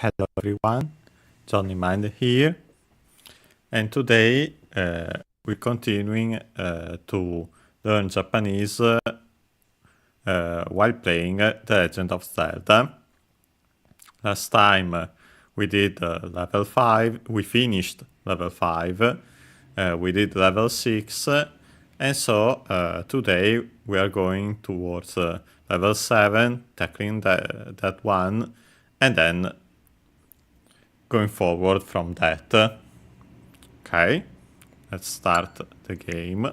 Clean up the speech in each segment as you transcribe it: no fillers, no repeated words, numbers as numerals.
Hello everyone, Johnny Mind here, and today we're continuing to learn Japanese while playing The Legend of Zelda. Last time we did level 5, we finished level 5, we did level 6, and so today we are going towards level 7, tackling that one, and then going forward from that. Okay, let's start the game.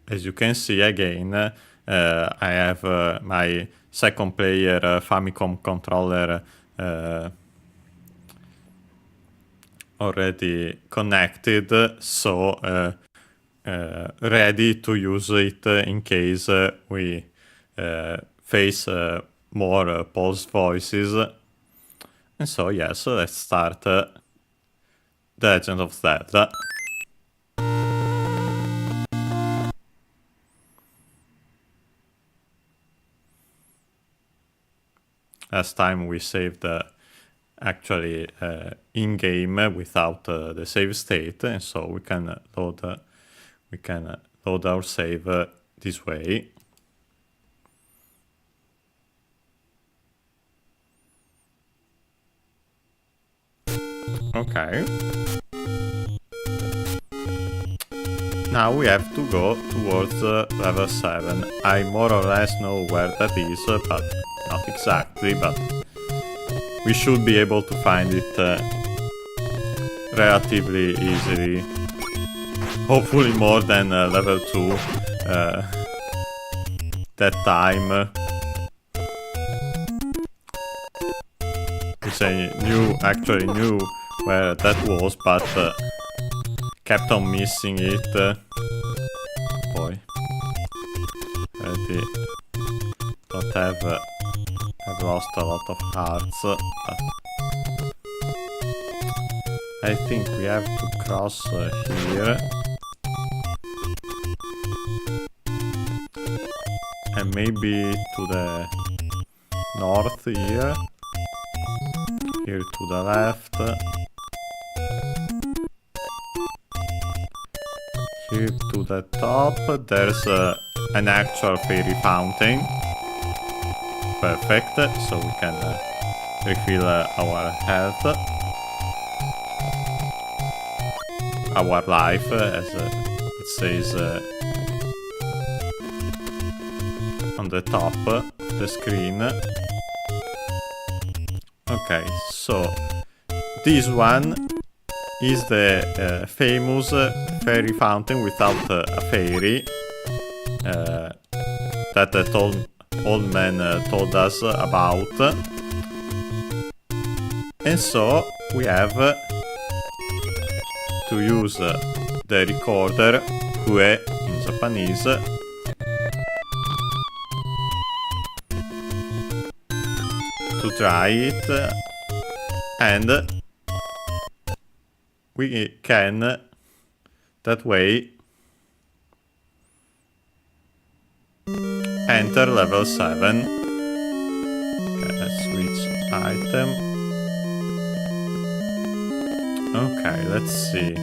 As you can see again, I have my second player Famicom controller already connected, so ready to use it in case we face more pulse voices. And so yes, let's start The Legend of Zelda. Last time we saved actually in-game without the save state, and so we can load our save this way. Okay. Now we have to go towards level 7. I more or less know where that is, but not exactly, but we should be able to find it relatively easily. Hopefully more than level 2 that time. Which I actually knew where that was, but kept on missing it. Boy. Already don't have... I've lost a lot of hearts, but I think we have to cross here. And maybe to the north here. Here to the left. Here to the top. There's an actual fairy fountain. Perfect, so we can refill our health. Our life, as it says on the top of the screen. Okay, so this one is the famous fairy fountain without a fairy that the old man told us about. And so we have to use the recorder Hue in Japanese to try it, and we can that way enter level 7. Okay, let's switch item. Okay, let's see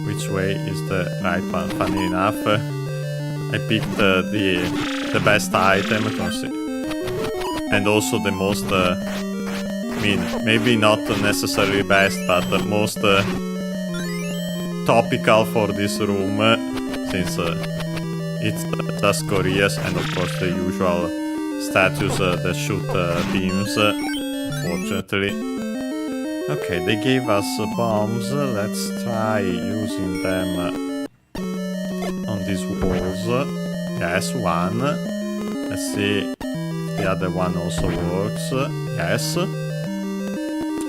which way is the right one. Funny enough, I picked the best item, and also the most, I mean, maybe not necessarily best, but the most topical for this room, since it's just Koreas and of course the usual statues that shoot beams, unfortunately. Okay, they gave us bombs. Let's try using them on these walls. Yes, one. Let's see if the other one also works. Yes.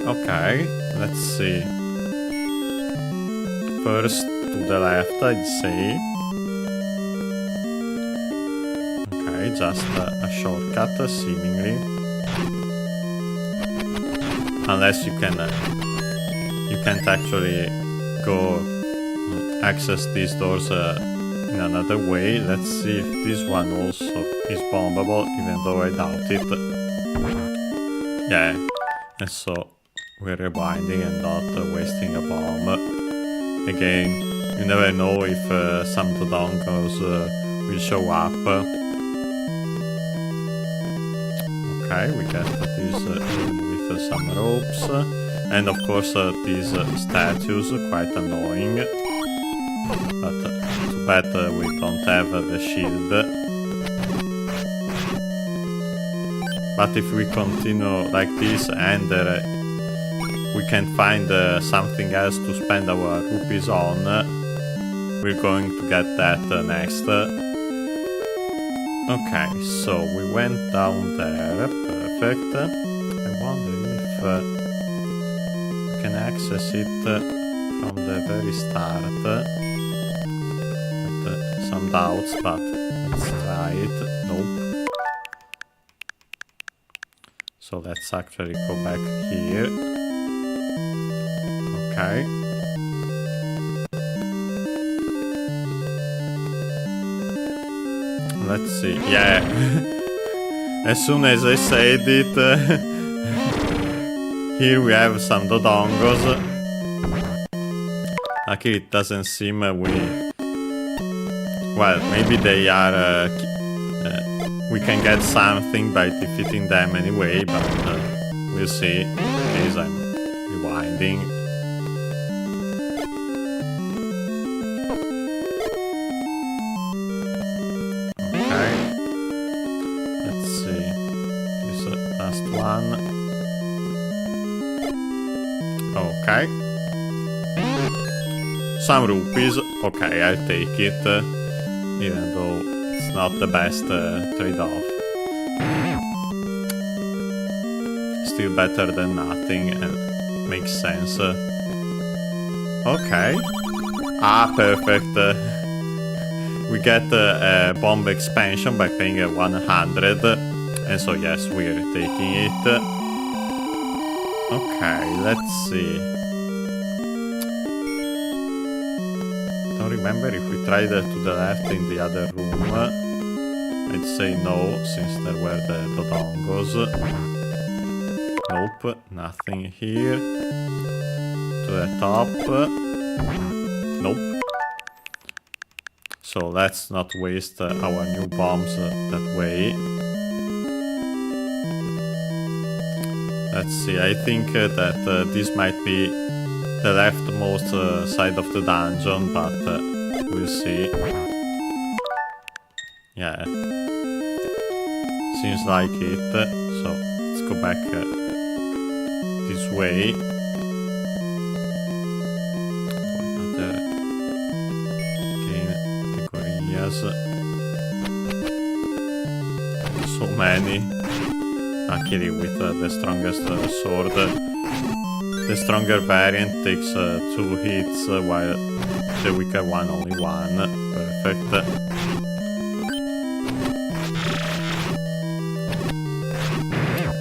Okay, let's see. First to the left, I'd say. Okay, just a shortcut, seemingly. Unless you can't actually go access these doors in another way. Let's see if this one also is bombable, even though I doubt it. Yeah, and so we're rewinding and not wasting a bomb. Again, you never know if some Dodongos will show up. Okay, we get this with some ropes. And of course these statues are quite annoying. But too bad we don't have the shield. But if we continue like this and we can find something else to spend our rupees on, we're going to get that next. Okay, so we went down there, perfect. I wonder if we can access it from the very start. With some doubts, but let's try it. Nope. So let's actually go back here. Okay. Let's see. Yeah. As soon as I said it, here we have some Dodongos. Luckily it doesn't seem well, maybe they are... we can get something by defeating them anyway, but we'll see. As I'm rewinding. Okay. Let's see. This last one. Okay. Some rupees. Okay, I'll take it. Even though it's not the best trade-off. Still better than nothing and makes sense. Okay. Ah, perfect. We get a bomb expansion by paying 100. And so yes, we're taking it. Okay, let's see. Don't remember if we tried to the left in the other room. I'd say no, since there were the Dodongos. Nope, nothing here. To the top. Nope. So let's not waste our new bombs that way. Let's see, I think that this might be the leftmost side of the dungeon, but we'll see. Yeah, seems like it. So let's go back this way. Another categories. So many. Luckily, with the strongest sword. The stronger variant takes 2 hits, while the weaker one only 1. Perfect.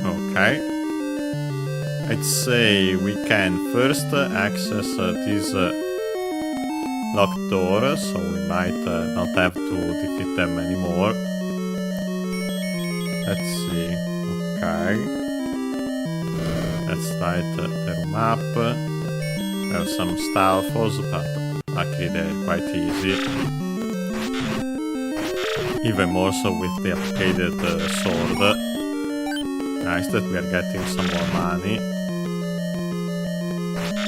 Okay. I'd say we can first access this locked door, so we might not have to defeat them anymore. Let's see. Okay. Let's light the room up. There are some stalfos, but luckily they're quite easy. Even more so with the upgraded sword. Nice that we are getting some more money.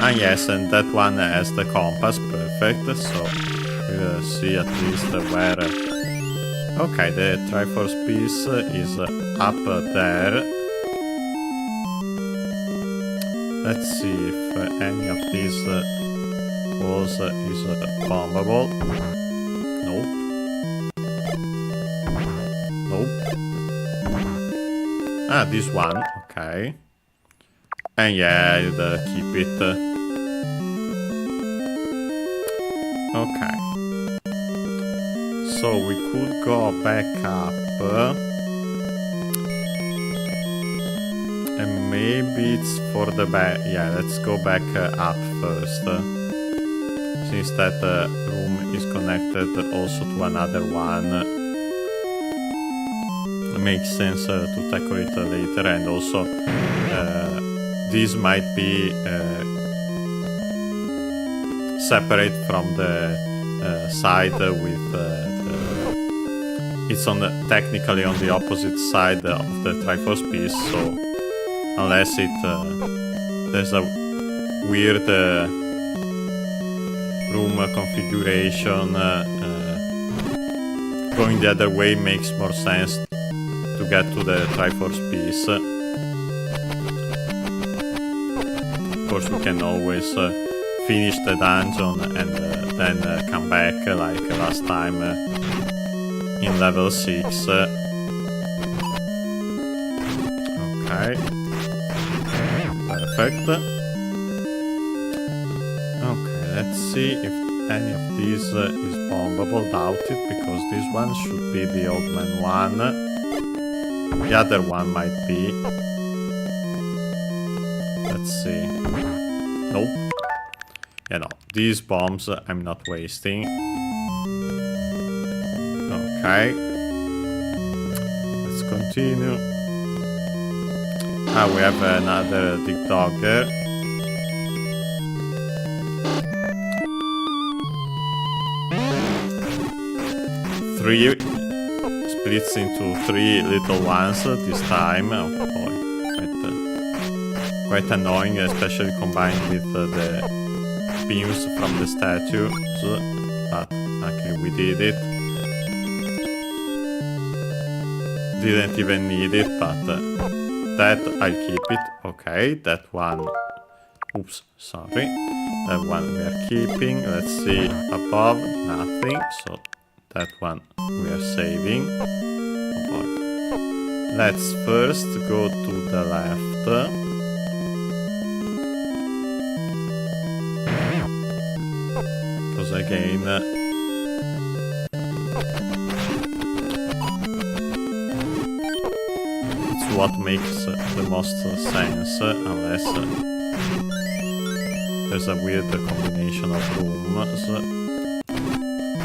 And yes, and that one has the compass, perfect. So we'll see at least where... Okay, the Triforce piece is up there. Let's see if any of these walls is bombable. Nope. Nope. Ah, this one. Okay. And yeah, I'll keep it. Okay. So we could go back up. And maybe it's for the back. Yeah, let's go back up first. since that room is connected also to another one. It makes sense to tackle it later, and also this might be separate from the side with it's technically on the opposite side of the Triforce piece, so unless there's a weird room configuration, going the other way makes more sense to get to the Triforce piece. Of course, we can always finish the dungeon and then come back like last time in level 6. Okay. Perfect. Okay, let's see if any of these is bombable. Doubt it, because this one should be the old man one. The other one might be. Let's see. Nope. Yeah, no. These bombs I'm not wasting. Okay. Let's continue. Ah, we have another Dig Dogger. Three splits into 3 little ones this time. Oh boy, quite annoying, especially combined with the beams from the statues. But luckily we did it. Didn't even need it, but that I'll keep it. Okay, that one. Oops, sorry. That one we are keeping. Let's see, above, nothing. So that one we are saving. Oh boy. Let's first go to the left. Because again, it's what makes the most sense, unless there's a weird combination of rooms.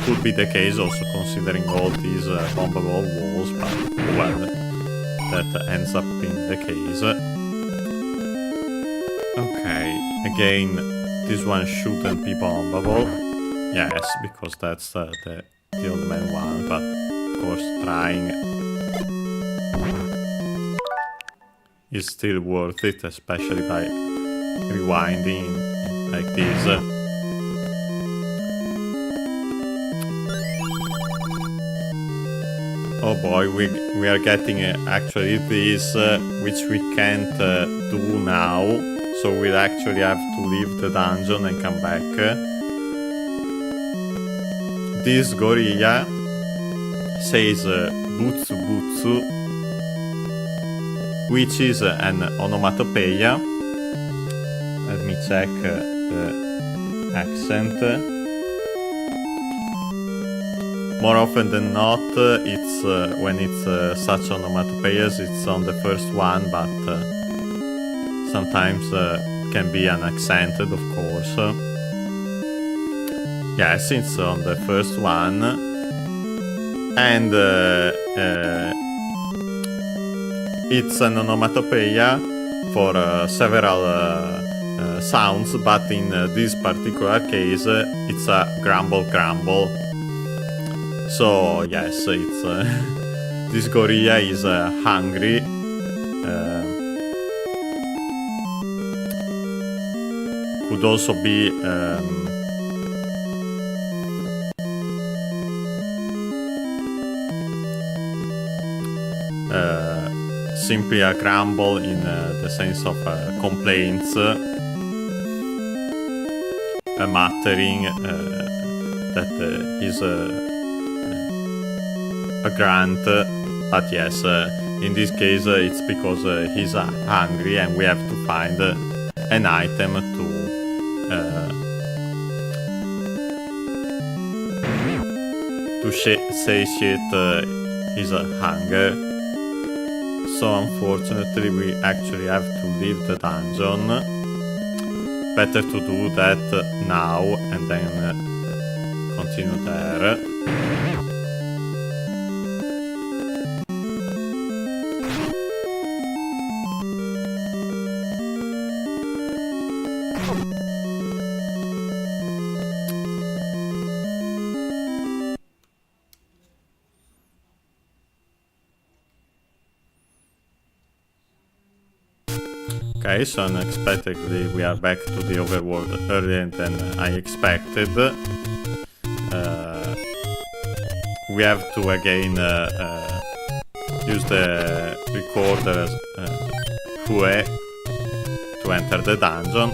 Could be the case also considering all these bombable walls, but well, that ends up being the case. Okay, again, this one shouldn't be bombable. Yes, because that's the old man one, but of course trying is still worth it, especially by rewinding like this. Oh boy, we are getting actually this, which we can't do now, so we'll actually have to leave the dungeon and come back. This gorilla says Butsu Butsu, which is an onomatopoeia. Let me check the accent. More often than not, it's when it's such onomatopoeias, it's on the first one, but sometimes can be unaccented, of course. Yes, it's on the first one, and it's an onomatopoeia for several sounds, but in this particular case, it's a grumble grumble. So yes, it's this gorilla is hungry. Could also be simply a grumble in the sense of complaints, a muttering that is a grunt, but yes, in this case it's because he's hungry and we have to find an item to satiate his hunger. So unfortunately we actually have to leave the dungeon, better to do that now and then continue there. Okay, so unexpectedly we are back to the overworld earlier than I expected. We have to again use the recorder Hue to enter the dungeon.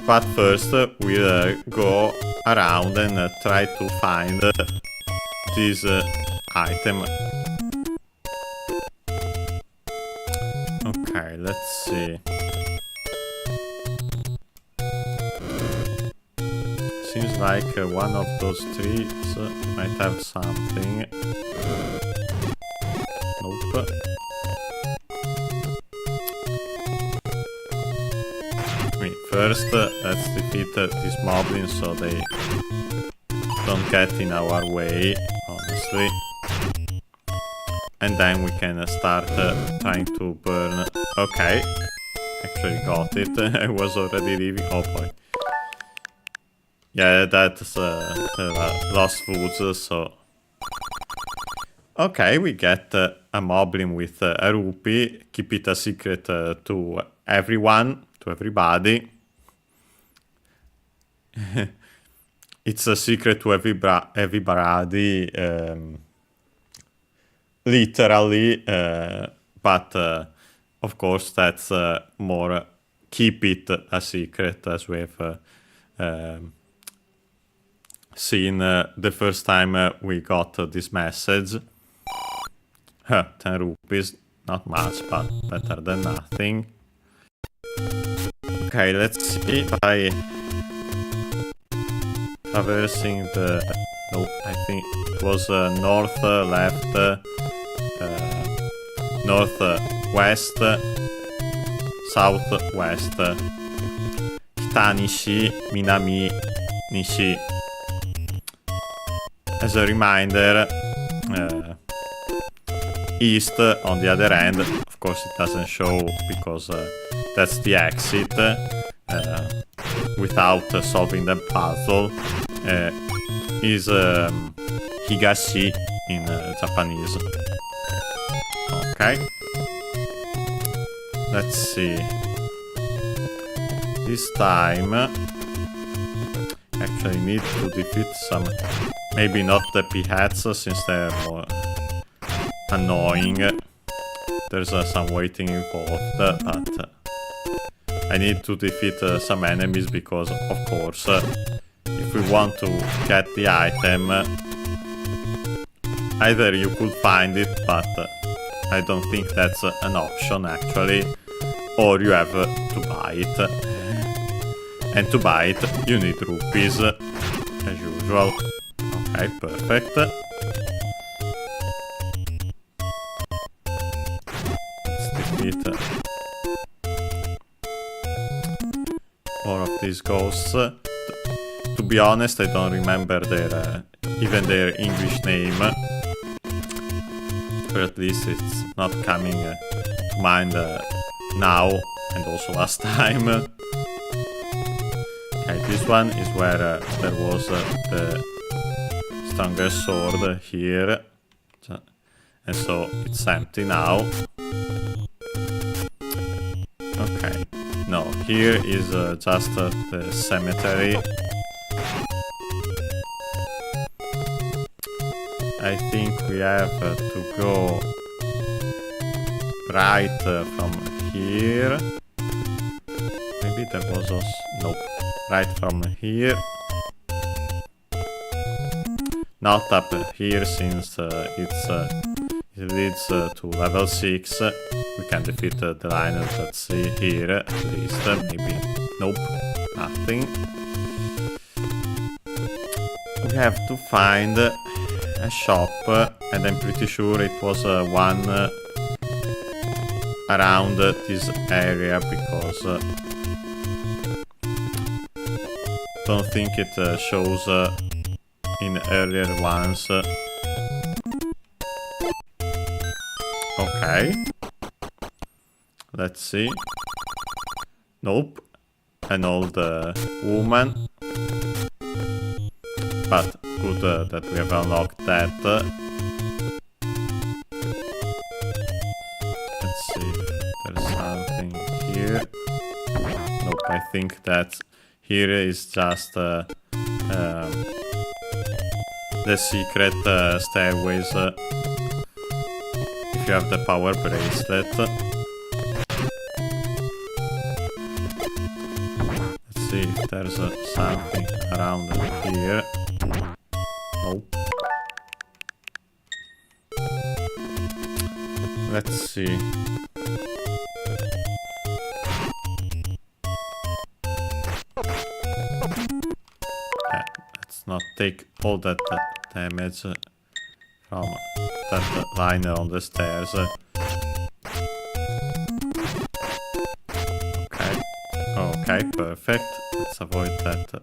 But first we'll go around and try to find this item. Okay, let's see. Seems like one of those trees might have something. Nope. Wait, first let's defeat these moblins so they don't get in our way, honestly. And then we can start trying to burn. Okay, actually got it. I was already leaving. Oh boy. Yeah, that's lost foods, so... Okay, we get a moblin with a rupee. Keep it a secret to everyone, to everybody. It's a secret to everybody, literally, but of course that's more keep it a secret, as we have seen the first time we got this message. 10 rupees, not much, but better than nothing. Okay, let's see by traversing the... No, I think it was north, left, north, west, southwest. Kita nishi, minami nishi. As a reminder, east on the other end, of course it doesn't show because that's the exit, without solving the puzzle, is higashi in Japanese. Okay, let's see. This time, actually need to defeat some, maybe not the P-hats since they're more annoying. There's some waiting involved, but I need to defeat some enemies because, of course, if we want to get the item, either you could find it, but I don't think that's an option actually, or you have to buy it. And to buy it, you need rupees, as usual. Okay, perfect. Let's defeat more of these ghosts. To be honest, I don't remember their even their English name, or at least it's not coming to mind now, and also last time. Okay, this one is where there was the strongest sword here, and so it's empty now. Okay, no, here is just the cemetery. I think we have to go right from here. Maybe there was also... Nope. Right from here. Not up here since it leads to level 6. We can defeat the lioness, let's see here at least. Maybe... Nope. Nothing. We have to find a shop, and I'm pretty sure it was one around this area because don't think it shows in earlier ones. Okay. Let's see. Nope. An old woman. But good that we have unlocked that. Let's see if there's something here. Nope, I think that here is just the secret stairways. If you have the power bracelet. Let's see if there's something around here. Nope. Let's see. Let's not take all that damage from that line on the stairs. Okay, perfect. Let's avoid that.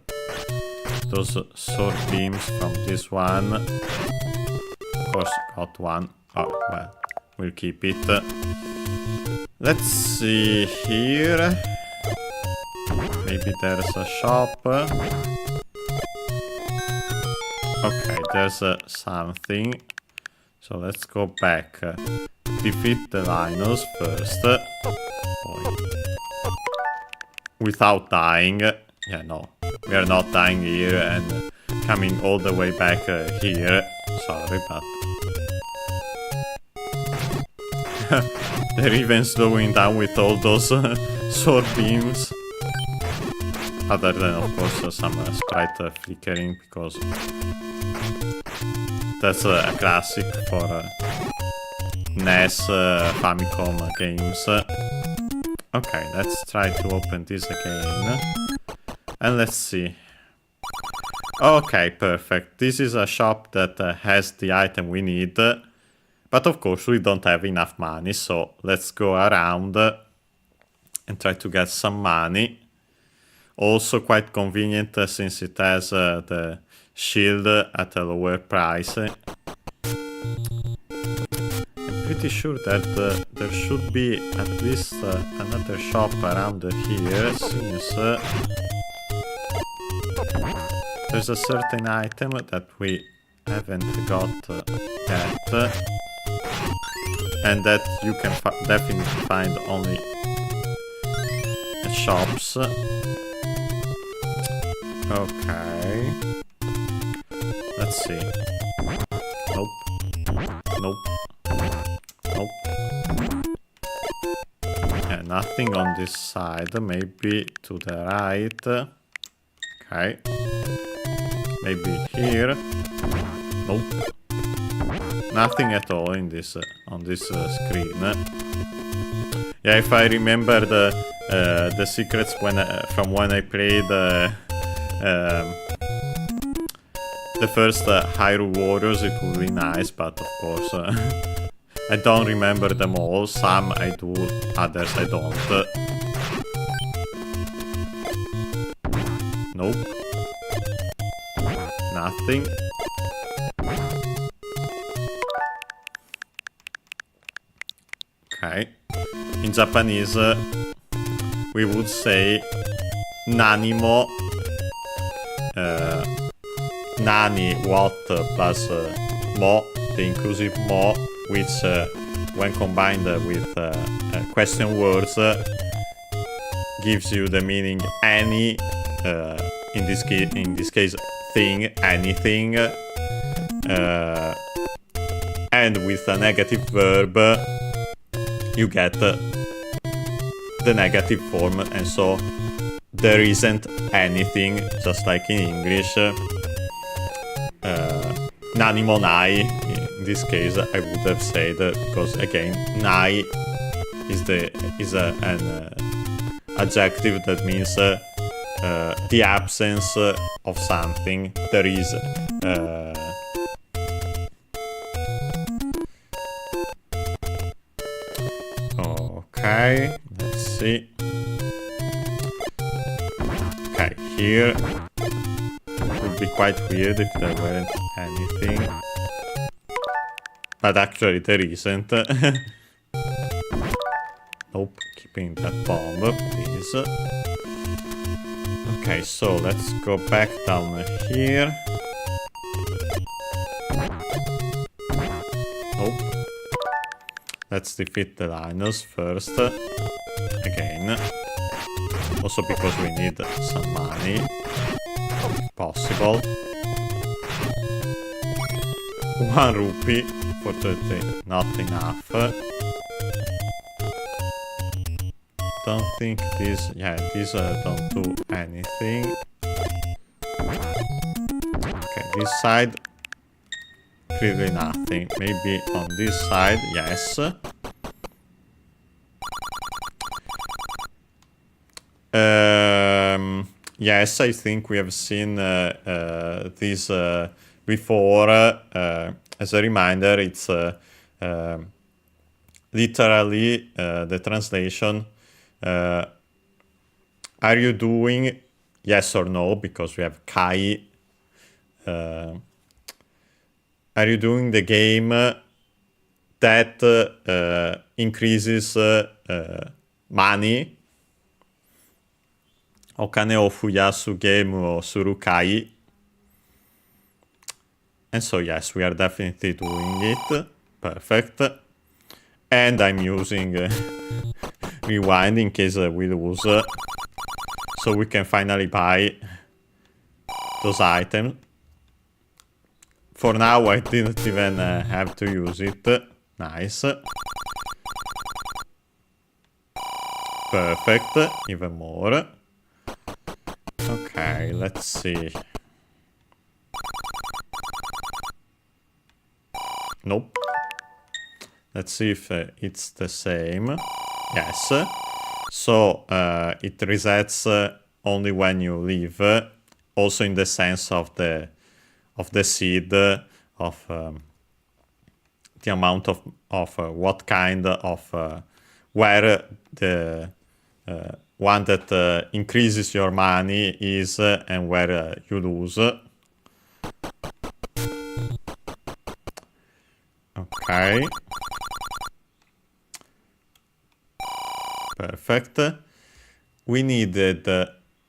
Those sword beams from this one. Of course, got one. Oh, well, we'll keep it. Let's see here. Maybe there's a shop. Okay, there's something. So let's go back. Defeat the Linus first. Without dying. Yeah, no. We are not dying here and coming all the way back here. Sorry, but... they're even slowing down with all those sword beams. Other than, of course, some sprite flickering, because that's a classic for NES Famicom games. Okay, let's try to open this again. And let's see. Okay, perfect. This is a shop that has the item we need. But of course we don't have enough money, so let's go around and try to get some money. Also quite convenient since it has the shield at a lower price. I'm pretty sure that there should be at least another shop around here, since there's a certain item that we haven't got yet, and that you can definitely find only at shops. Okay, let's see. Nope. Nope. Nope. Yeah, nothing on this side. Maybe to the right. Okay. Maybe here. Nope. Nothing at all in this on this screen. Yeah, if I remember the secrets from when I played the first Hyrule Warriors, it would be nice, but of course I don't remember them all. Some I do, others I don't. Nope. Nothing. Okay. In Japanese, we would say nanimo. Nani, what, plus mo, the inclusive mo, which when combined with question words gives you the meaning any, in this case thing, anything, and with a negative verb you get the negative form, and so there isn't anything, just like in English. Nani mo nai, in this case I would have said, because again nai is an adjective that means the absence of something. There is okay, let's see. Okay, here be quite weird if there weren't anything. But actually there isn't. Nope, keeping that bomb, please. Okay, so let's go back down here. Nope. Let's defeat the Linus first. Again. Also because we need some money. If possible. 1 rupee. Fortunately, not enough. Don't think these... Yeah, these don't do anything. Okay, this side... Clearly nothing. Maybe on this side, yes. Yes, I think we have seen this before. As a reminder, it's literally the translation. Are you doing yes or no? Because we have Kai. Are you doing the game that increases money? お金を増やすゲームをするかい? And so yes, we are definitely doing it. Perfect. And I'm using rewind in case we lose. So we can finally buy those items. For now, I didn't even have to use it. Nice. Perfect. Even more. Okay, let's see. Nope. Let's see if it's the same. Yes. So it resets only when you leave. Also in the sense of the seed, of the amount of what kind of where the one that increases your money is and where you lose. Okay. Perfect. We needed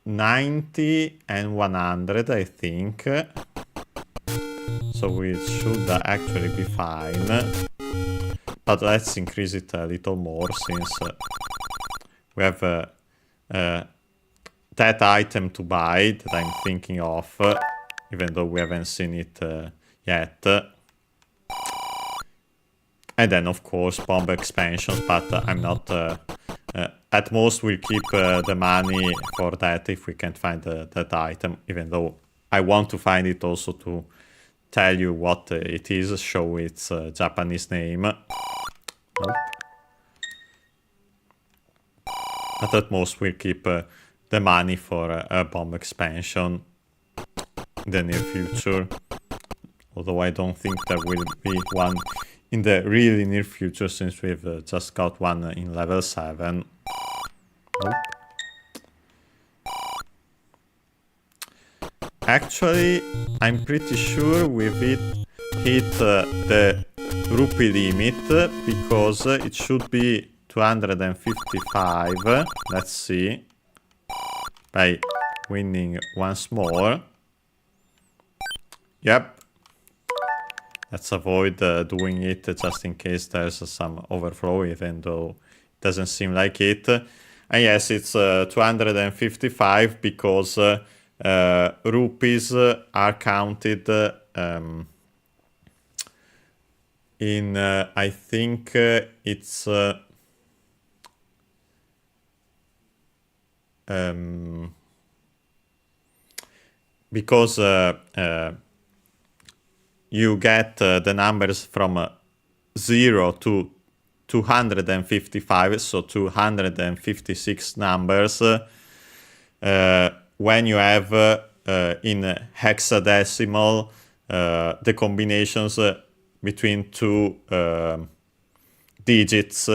90 and 100, I think. So we should actually be fine. But let's increase it a little more since we have that item to buy that I'm thinking of, even though we haven't seen it yet. And then, of course, bomb expansions, but I'm not... at most, we'll keep the money for that if we can't find that item, even though I want to find it also to tell you what it is, show its Japanese name. Nope. But at most, we'll keep the money for a bomb expansion in the near future. Although I don't think there will be one in the really near future, since we've just got one in level 7. Nope. Actually, I'm pretty sure we've hit the rupee limit, because it should be 255. Let's see. By winning once more. Yep. Let's avoid doing it just in case there's some overflow, even though it doesn't seem like it. And yes, it's 255 because rupees are counted in, I think it's... because you get the numbers from 0 to 255, so 256 numbers, when you have in hexadecimal the combinations between two digits.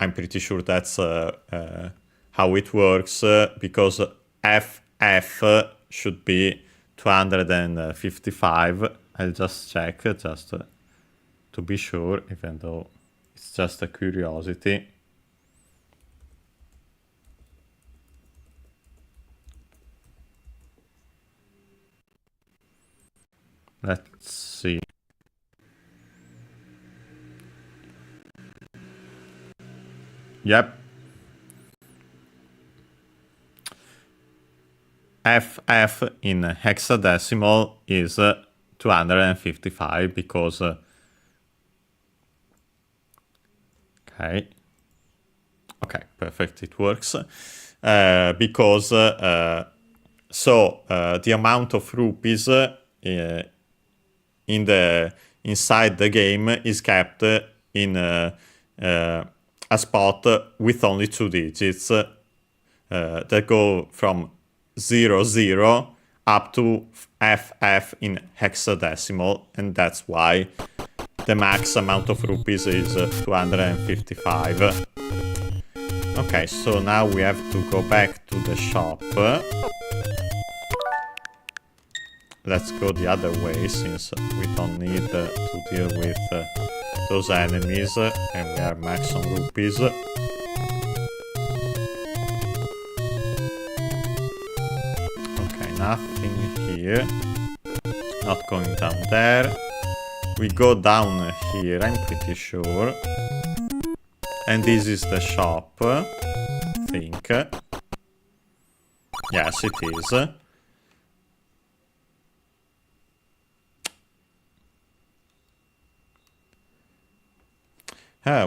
I'm pretty sure that's how it works, because FF should be 255. I'll just check just to be sure, even though it's just a curiosity. Let's see. Yep. FF in hexadecimal is 255 because okay, perfect, it works. Because the amount of rupees inside the game is kept in a spot with only 2 digits that go from 00 up to FF in hexadecimal, and that's why the max amount of rupees is 255. Okay, so now we have to go back to the shop. Let's go the other way, since we don't need to deal with those enemies, and we are max on rupees. Okay, nothing here. Not going down there. We go down here, I'm pretty sure. And this is the shop, I think. Yes, it is.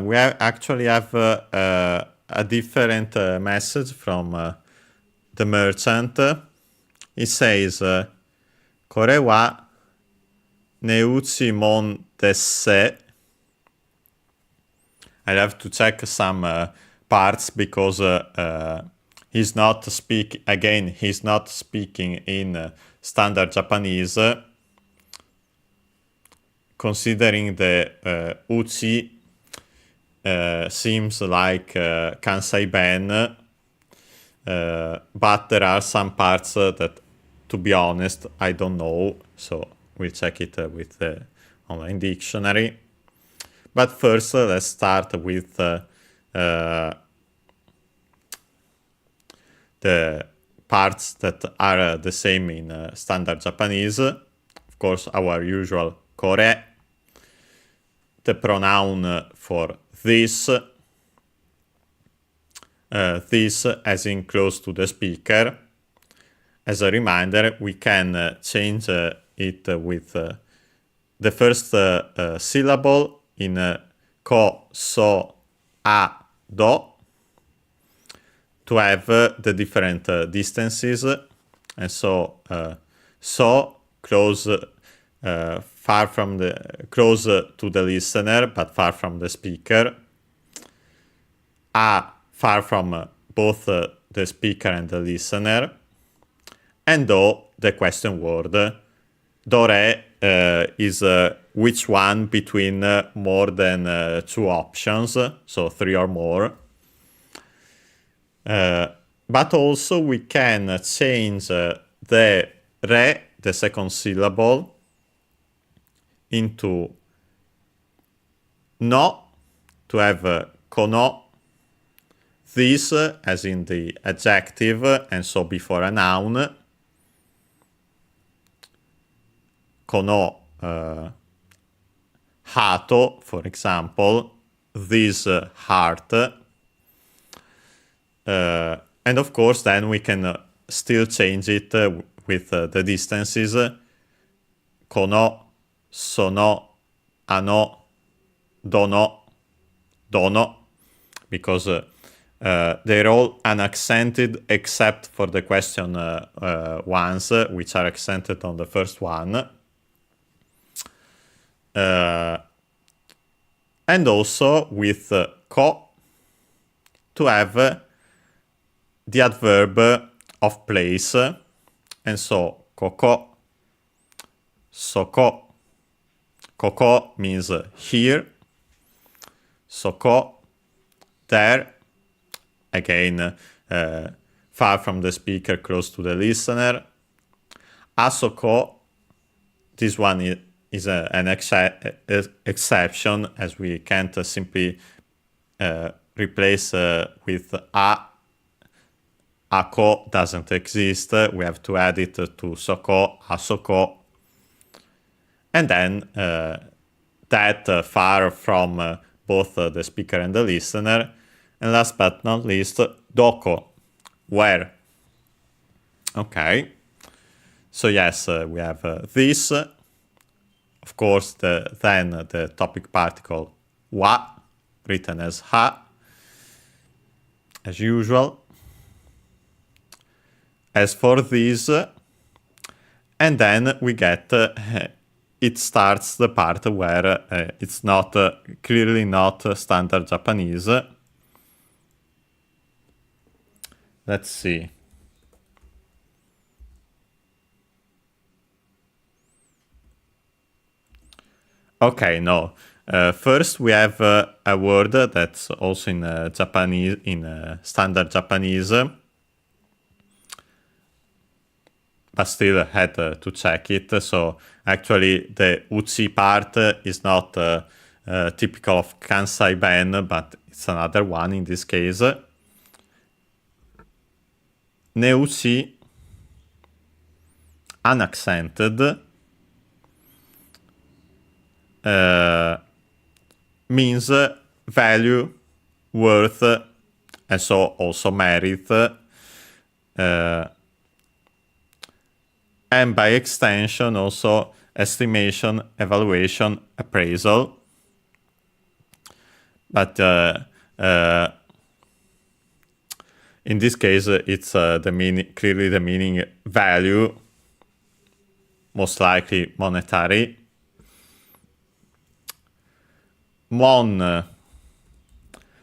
We actually have a different message from the merchant. It says, "Kore wa neuchi mon desse." I'll have to check some parts because he's not speaking in standard Japanese. Considering the uchi seems like Kansai Ben, but there are some parts that, to be honest, I don't know, so we'll check it with the online dictionary. But first, let's start with the parts that are the same in standard Japanese. Of course, our usual kore, the pronoun for this as in close to the speaker. As a reminder, we can change it with the first syllable in ko, so, a, do, to have the different distances. And so close to the listener but far from the speaker. A, far from both the speaker and the listener. And do, the question word. Do, re is which one between more than 2 options, so 3 or more. But also we can change the re, the second syllable, into no, to have kono, this, as in the adjective, and so before a noun. Kono hato, for example, this heart. And of course, then we can still change it with the distances. Kono, sono, ano, dono, dono, because they're all unaccented except for the question ones, which are accented on the first one. And also with ko, to have the adverb of place. And so koko, soko. Koko means here. Soko, there. Again, far from the speaker, close to the listener. asoko, this one is an exception, as we can't simply replace with a. Ako doesn't exist. We have to add it to soko, asoko. And then that far from both the speaker and the listener. And last but not least, doko, where. Okay. So yes, we have this. Of course, then the topic particle wa, written as ha, as usual. As for this, and then we get, it starts the part where it's not, clearly not standard Japanese. Let's see. Okay, no. First we have a word that's also in Japanese, in standard Japanese. But still had to check it. So actually the uchi part is not typical of Kansai Ben, but it's another one in this case. Neuchi, unaccented, means value, worth, and so also merit. And by extension also estimation, evaluation, appraisal. But in this case, it's the meaning, clearly the meaning value, most likely monetary. Mon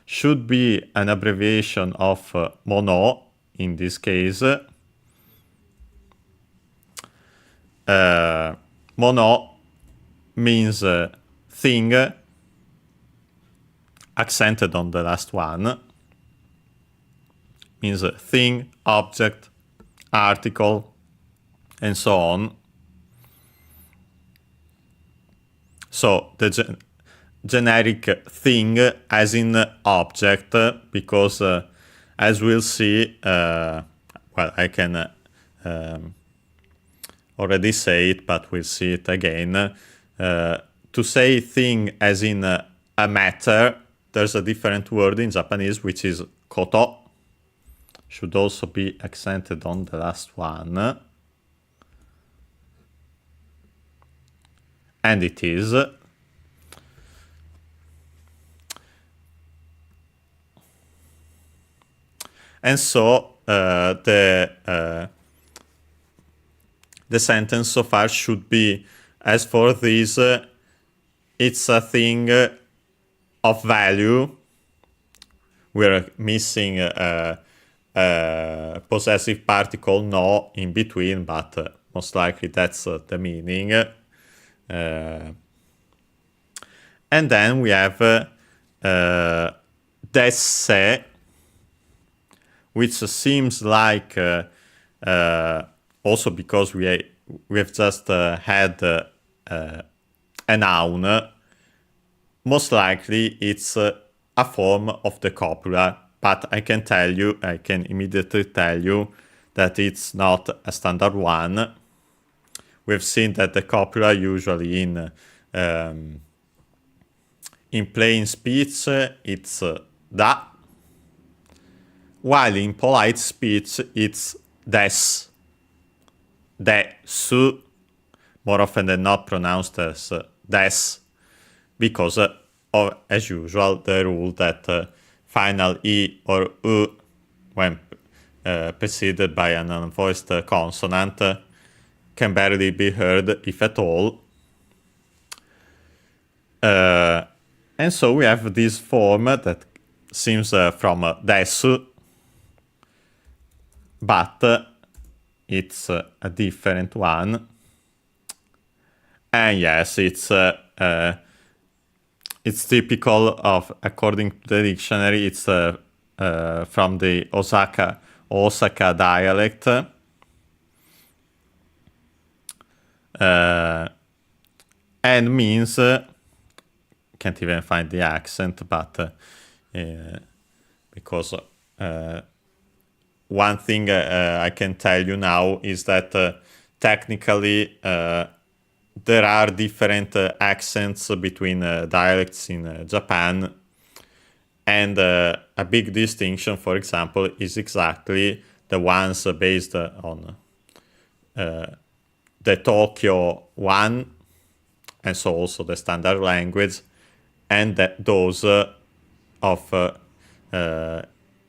should be an abbreviation of mono in this case. Mono means thing, accented on the last one, means thing, object, article, and so on. So the generic thing as in object, because as we'll see, well, I can already say it, but we'll see it again. To say thing as in a matter, there's a different word in Japanese, which is koto. Should also be accented on the last one. And it is. And so the sentence so far should be, as for this, it's a thing of value. We're missing a possessive particle no in between, but most likely that's the meaning. And then we have desse, which seems like also because we have just had a noun, most likely it's a form of the copula, but I can immediately tell you that it's not a standard one. We've seen that the copula usually in plain speech it's da, while in polite speech it's des, desu, more often than not pronounced as des, because of, as usual, the rule that final e or u, when preceded by an unvoiced consonant, can barely be heard, if at all. And so we have this form that seems from desu, but it's a different one. And yes, it's typical of, according to the dictionary, it's from the Osaka dialect. And means, can't even find the accent, but because one thing I can tell you now is that technically there are different accents between dialects in Japan, and a big distinction, for example, is exactly the ones based on the Tokyo one, and so also the standard language, and those of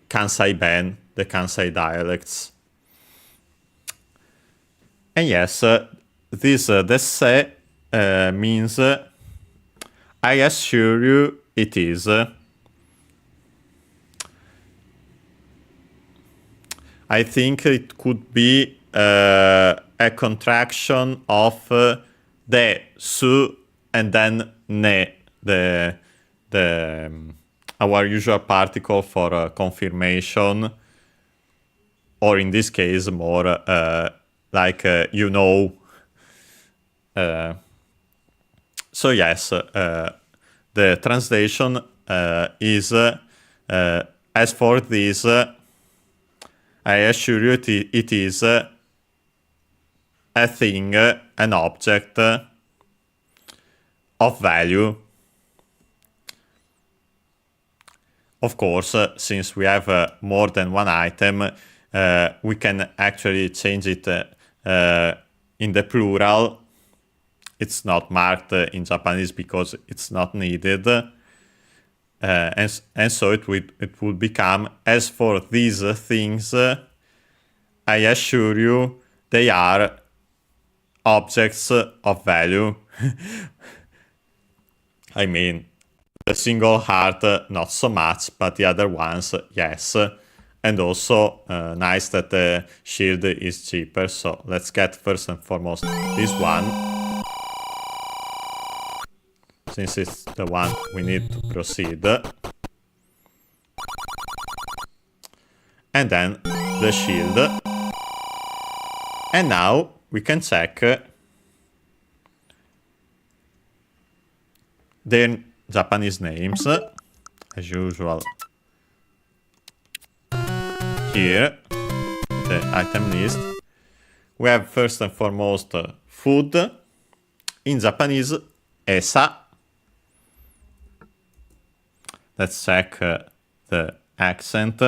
Kansai Ben, the Kansai dialects. And yes, this desse means I assure you it is. I think it could be a contraction of the su and then ne, our usual particle for confirmation, or in this case more like you know. So yes, the translation is as for this, I assure you it is a thing, an object of value. Of course, since we have more than one item, we can actually change it in the plural. It's not marked in Japanese because it's not needed. And so it would become, as for these things, I assure you they are objects of value. I mean, the single heart not so much, but the other ones yes. And also nice that the shield is cheaper, so let's get first and foremost this one, since it's the one we need to proceed. And then the shield. And now we can check their Japanese names, as usual. Here, the item list. We have first and foremost food. In Japanese, esa. Let's check the accent.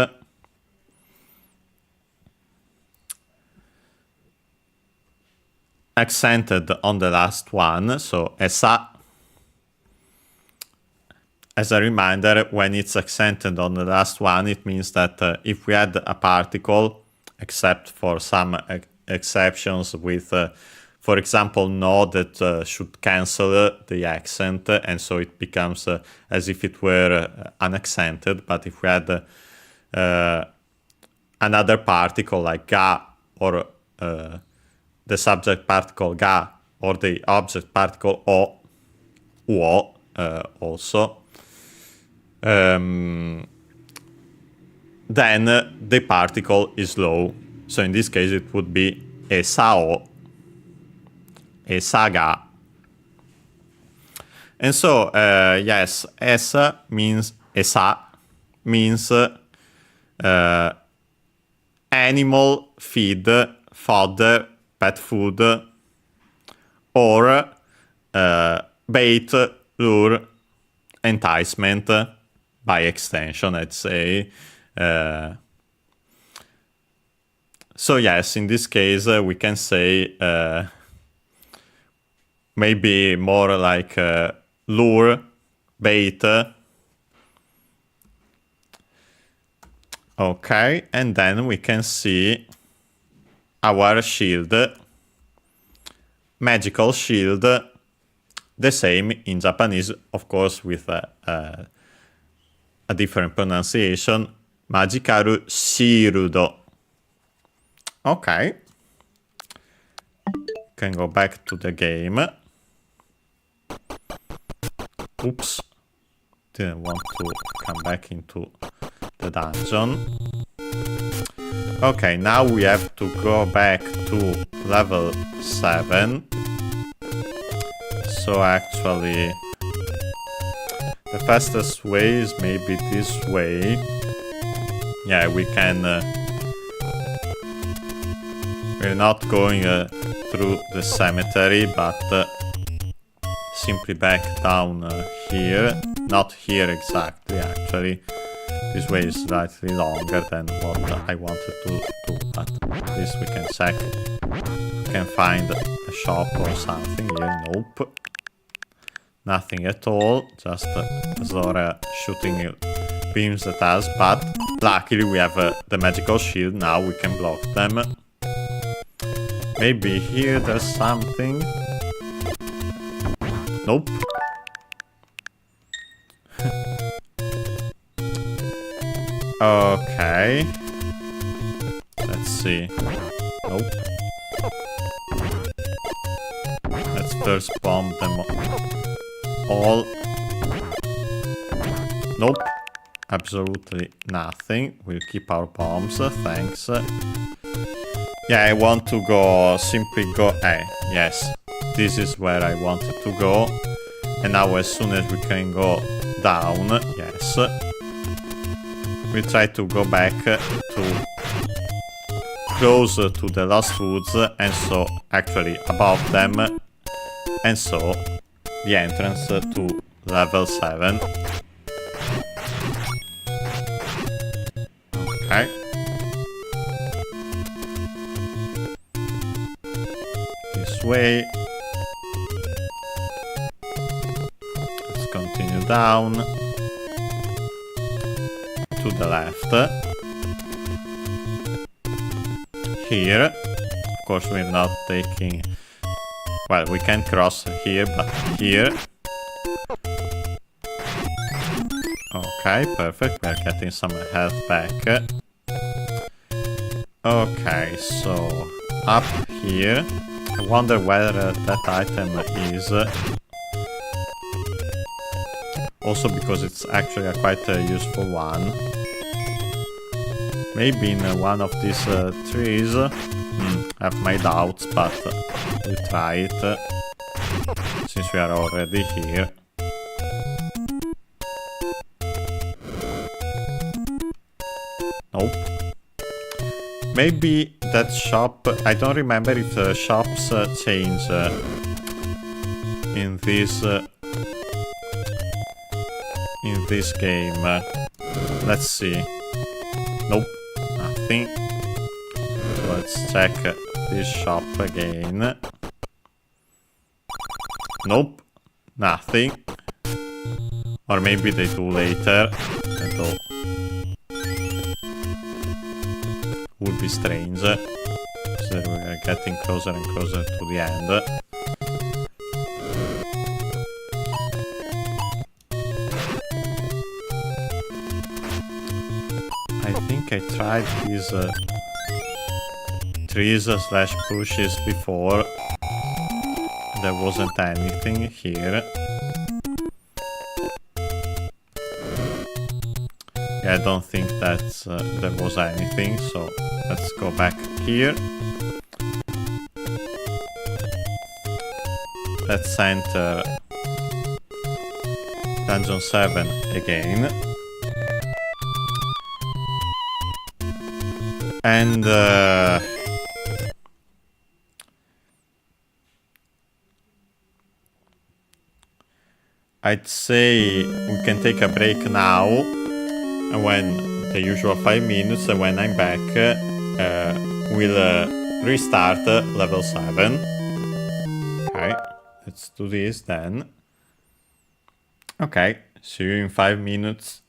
Accented on the last one, so esa. As a reminder, when it's accented on the last one, it means that if we add a particle, except for some exceptions with, for example, no, that should cancel the accent, and so it becomes as if it were unaccented. But if we add another particle like ga, or the subject particle ga, or the object particle o, uo also, then the particle is low. So in this case it would be esao, esaga. And so yes, esa means esa means animal feed, fodder, pet food, or bait, lure, enticement, by extension, I'd say. So yes, in this case, we can say maybe more like lure, bait. Okay, and then we can see our shield, magical shield, the same in Japanese, of course, with a different pronunciation, Magikaru Shirudo. Okay. Can go back to the game. Oops. Didn't want to come back into the dungeon. Okay, now we have to go back to level 7. So actually, the fastest way is maybe this way. Yeah, we can... we're not going through the cemetery, but simply back down here. Not here exactly, actually. This way is slightly longer than what I wanted to do, but at least we can check. We can find a shop or something here. Nope. Nothing at all. Just Zora shooting beams at us, but luckily we have the magical shield. Now we can block them. Maybe here there's something. Nope. Okay. Let's see. Nope. Let's first bomb them all. Nope. Absolutely nothing. We'll keep our bombs. Thanks. Yeah, I want to go. Simply go. Yes. This is where I wanted to go. And now as soon as we can go down. Yes. We try to go back to close to the Lost Woods, and so actually above them, and so the entrance to level 7. Okay. This way. Let's continue down. To the left. Here. Of course we're not taking... Well, we can cross here, but here. Okay, perfect. We're getting some health back. Okay, so up here. I wonder where that item is. Also because it's actually a quite useful one. Maybe in one of these trees. I have my doubts, but we'll try it. Since we are already here. Nope. Maybe that shop... I don't remember if the shops change in this game. Let's see. Nope, nothing. So let's check this shop again. Nope, nothing. Or maybe they do later. Although would be strange. So we are getting closer and closer to the end. I think I tried these trees slash bushes before. There wasn't anything here. Yeah, I don't think that there was anything, so let's go back here. Let's enter Dungeon 7 again. And I'd say we can take a break now, and when the usual 5 minutes, and when I'm back, we'll restart level 7. Okay, let's do this then. Okay, see you in 5 minutes.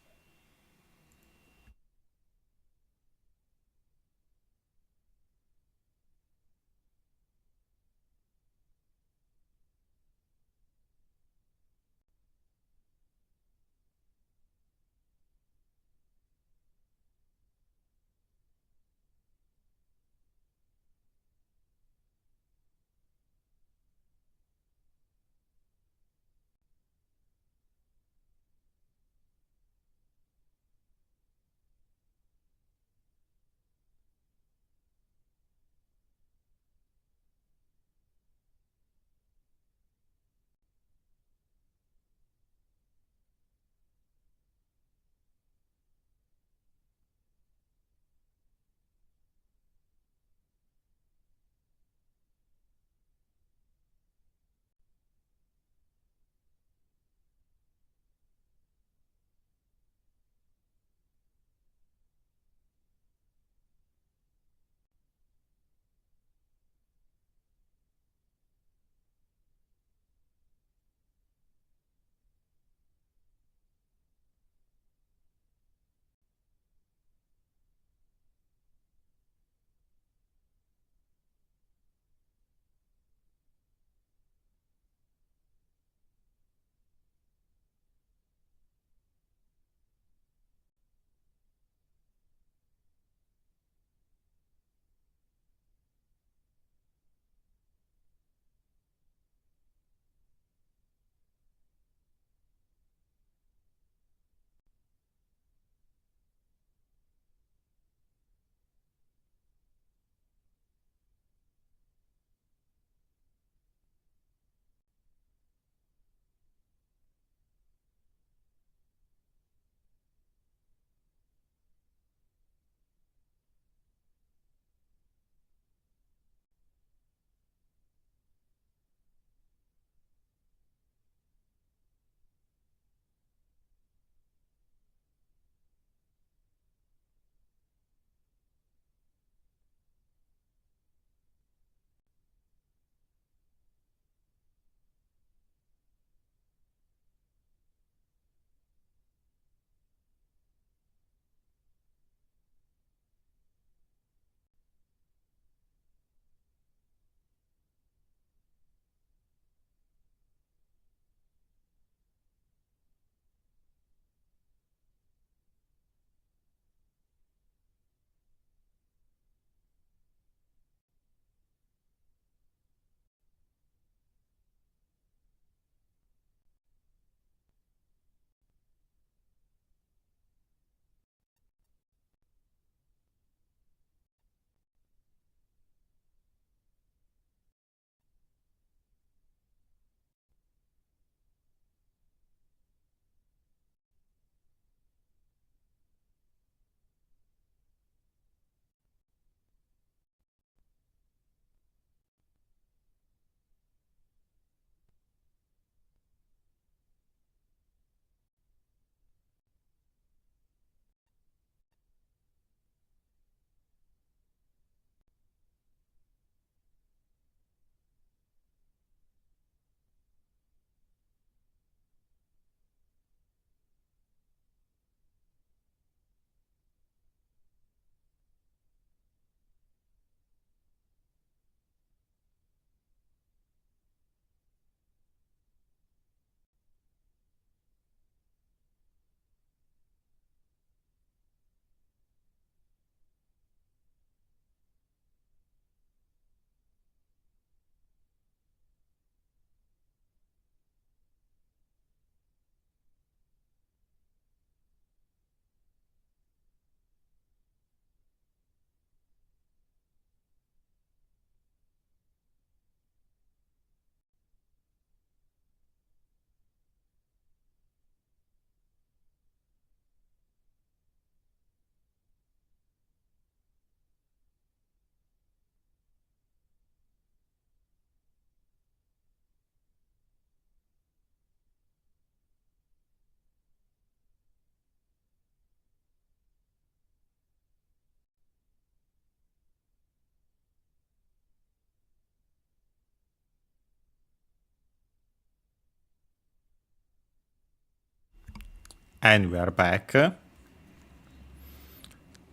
And we are back.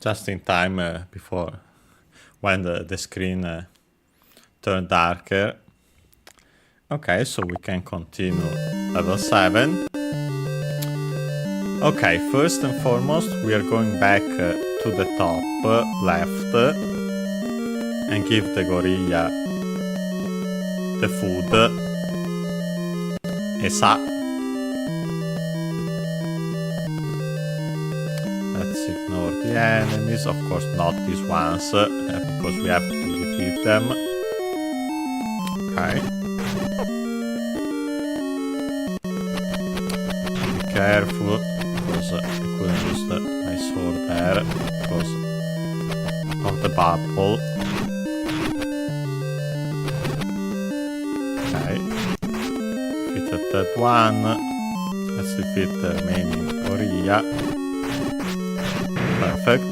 Just in time before when the screen turned darker. Okay, so we can continue level 7. Okay, first and foremost, we are going back to the top left and give the gorilla the food. Esa. Let's ignore the enemies, of course not these ones, because we have to defeat them. Okay. Be careful, because I couldn't use my sword there, because of the bubble. Okay. Defeated that one. Let's defeat the remaining gorilla. Perfect.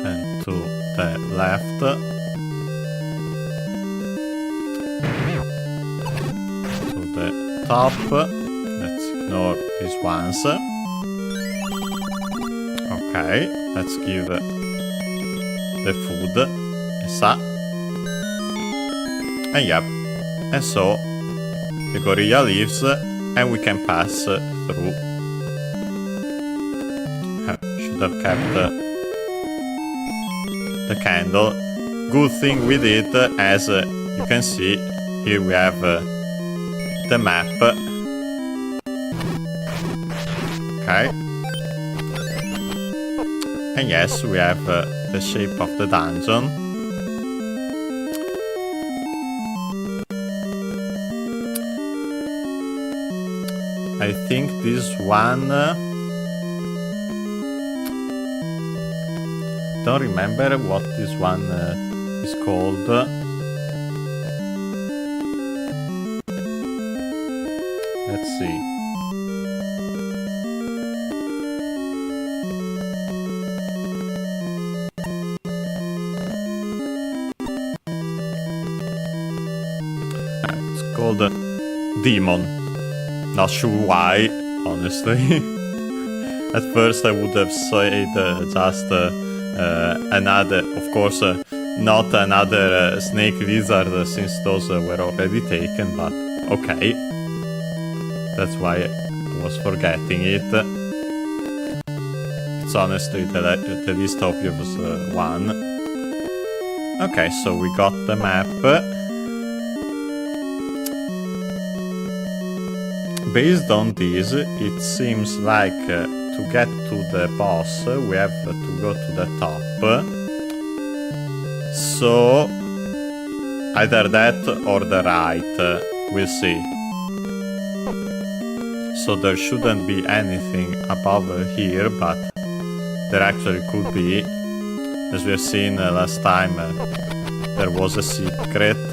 And to the left. To the top. Let's ignore these ones. Okay, let's give the food a sa. And yep. And so the gorilla leaves and we can pass through. Should have kept the candle. Good thing we did, as you can see, here we have the map. Okay. And yes, we have the shape of the dungeon. I think this one... don't remember what this one is called. Let's see. It's called Demon. Not sure why, honestly. At first I would have said just another, of course, not another snake lizard, since those were already taken, but okay. That's why I was forgetting it. It's honestly the least obvious one. Okay, so we got the map. Based on this, it seems like to get to the boss, we have to go to the top. So, either that or the right, we'll see. So there shouldn't be anything above here, but there actually could be. As we have seen last time, there was a secret.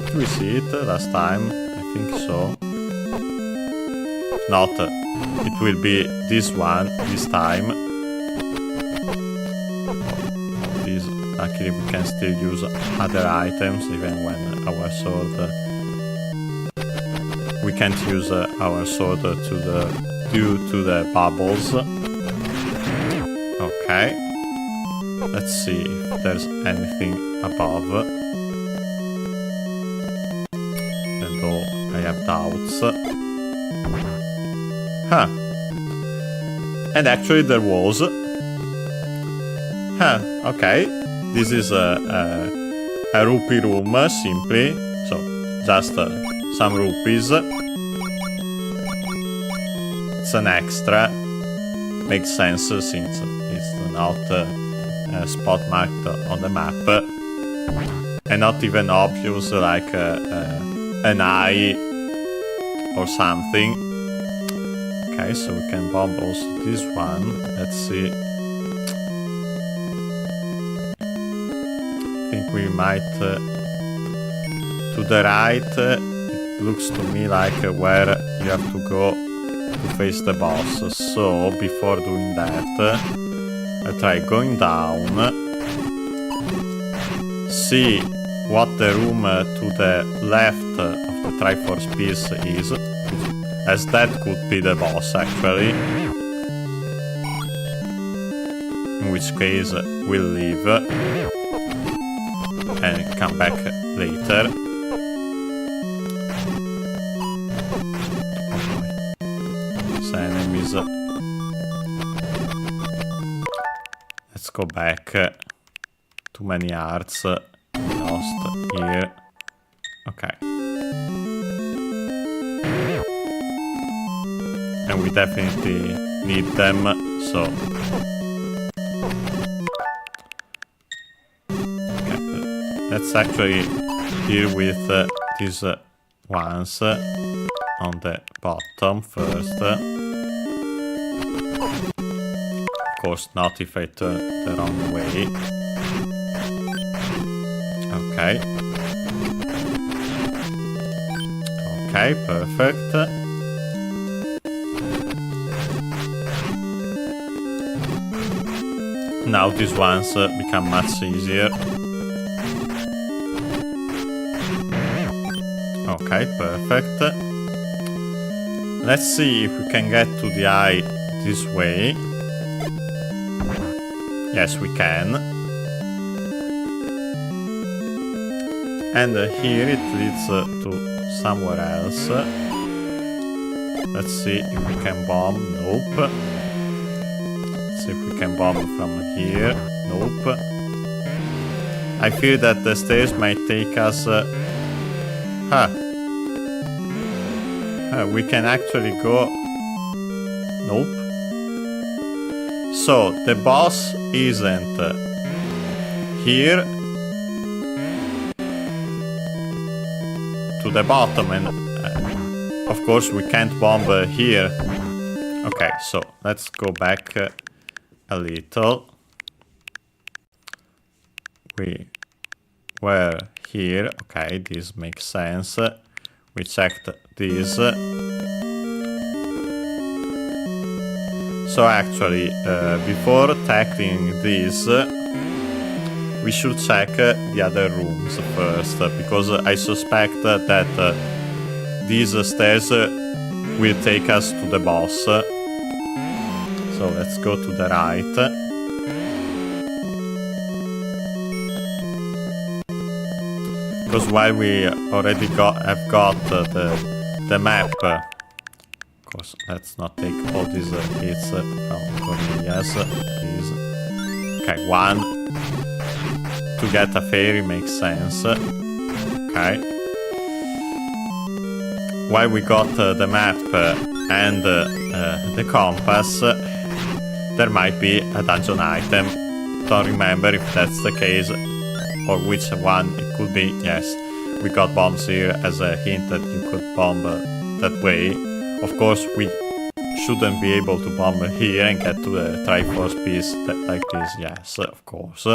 Did we see it last time? I think so. If not, it will be this one this time. Luckily we can still use other items even when our sword... we can't use our sword due to the bubbles. Okay. Let's see if there's anything above. Although I have doubts. Huh. And actually there was. Huh, okay. This is a rupee room, simply. So, just some rupees. It's an extra. Makes sense since it's not spot marked on the map. And not even obvious like an eye or something. Okay, so we can bomb also this one. Let's see. I think we might... to the right, it looks to me like where you have to go to face the boss. So, before doing that, I'll try going down. See what the room to the left of the Triforce piece is, as that could be the boss actually. In which case we'll leave and come back later. These enemies. Let's go back. Too many hearts lost here. Okay. And we definitely need them, so... Okay. Let's actually deal with these ones on the bottom first. Of course, not if I turn the wrong way. Okay. Okay, perfect. Now these ones become much easier. Okay, perfect. Let's see if we can get to the eye this way. Yes, we can. And here it leads to somewhere else. Let's see if we can bomb. Nope. Let's see if we can bomb from here. Nope. I fear that the stairs might take us... we can actually go... Nope. So, the boss isn't here. To the bottom, and of course we can't bomb here. Okay, so let's go back a little. We were here. Okay, this makes sense. We checked this. So actually, before tackling this, we should check the other rooms first, because I suspect that these stairs will take us to the boss. So let's go to the right. Because while we already have got the map, of course, let's not take all these hits from Cornelius, please. Okay, one. To get a fairy makes sense. Okay. While we got the map and the compass, there might be a dungeon item. Don't remember if that's the case or which one it could be. Yes, we got bombs here as a hint that you could bomb that way. Of course, we shouldn't be able to bomb here and get to the Triforce piece like this. Yes, of course.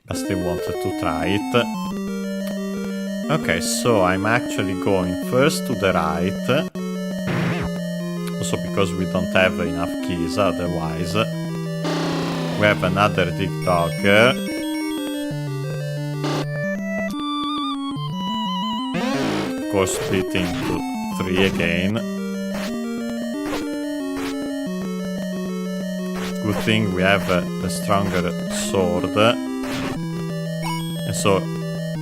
I still wanted to try it. Okay, so I'm actually going first to the right. Also because we don't have enough keys otherwise. We have another dig dogger. Of course, splitting to 3 again. Good thing we have the stronger sword. And so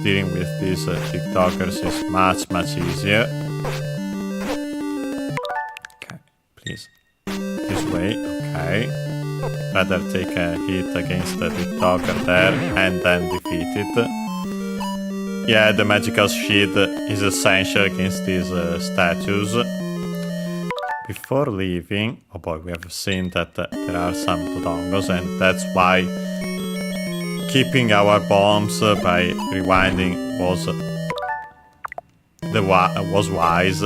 dealing with these TikTokers is much easier. Okay, please. This way, okay. Rather take a hit against the TikToker there and then defeat it. Yeah, the magical shield is essential against these statues. Before leaving, oh boy, we have seen that there are some Dodongos, and that's why keeping our bombs by rewinding was wise.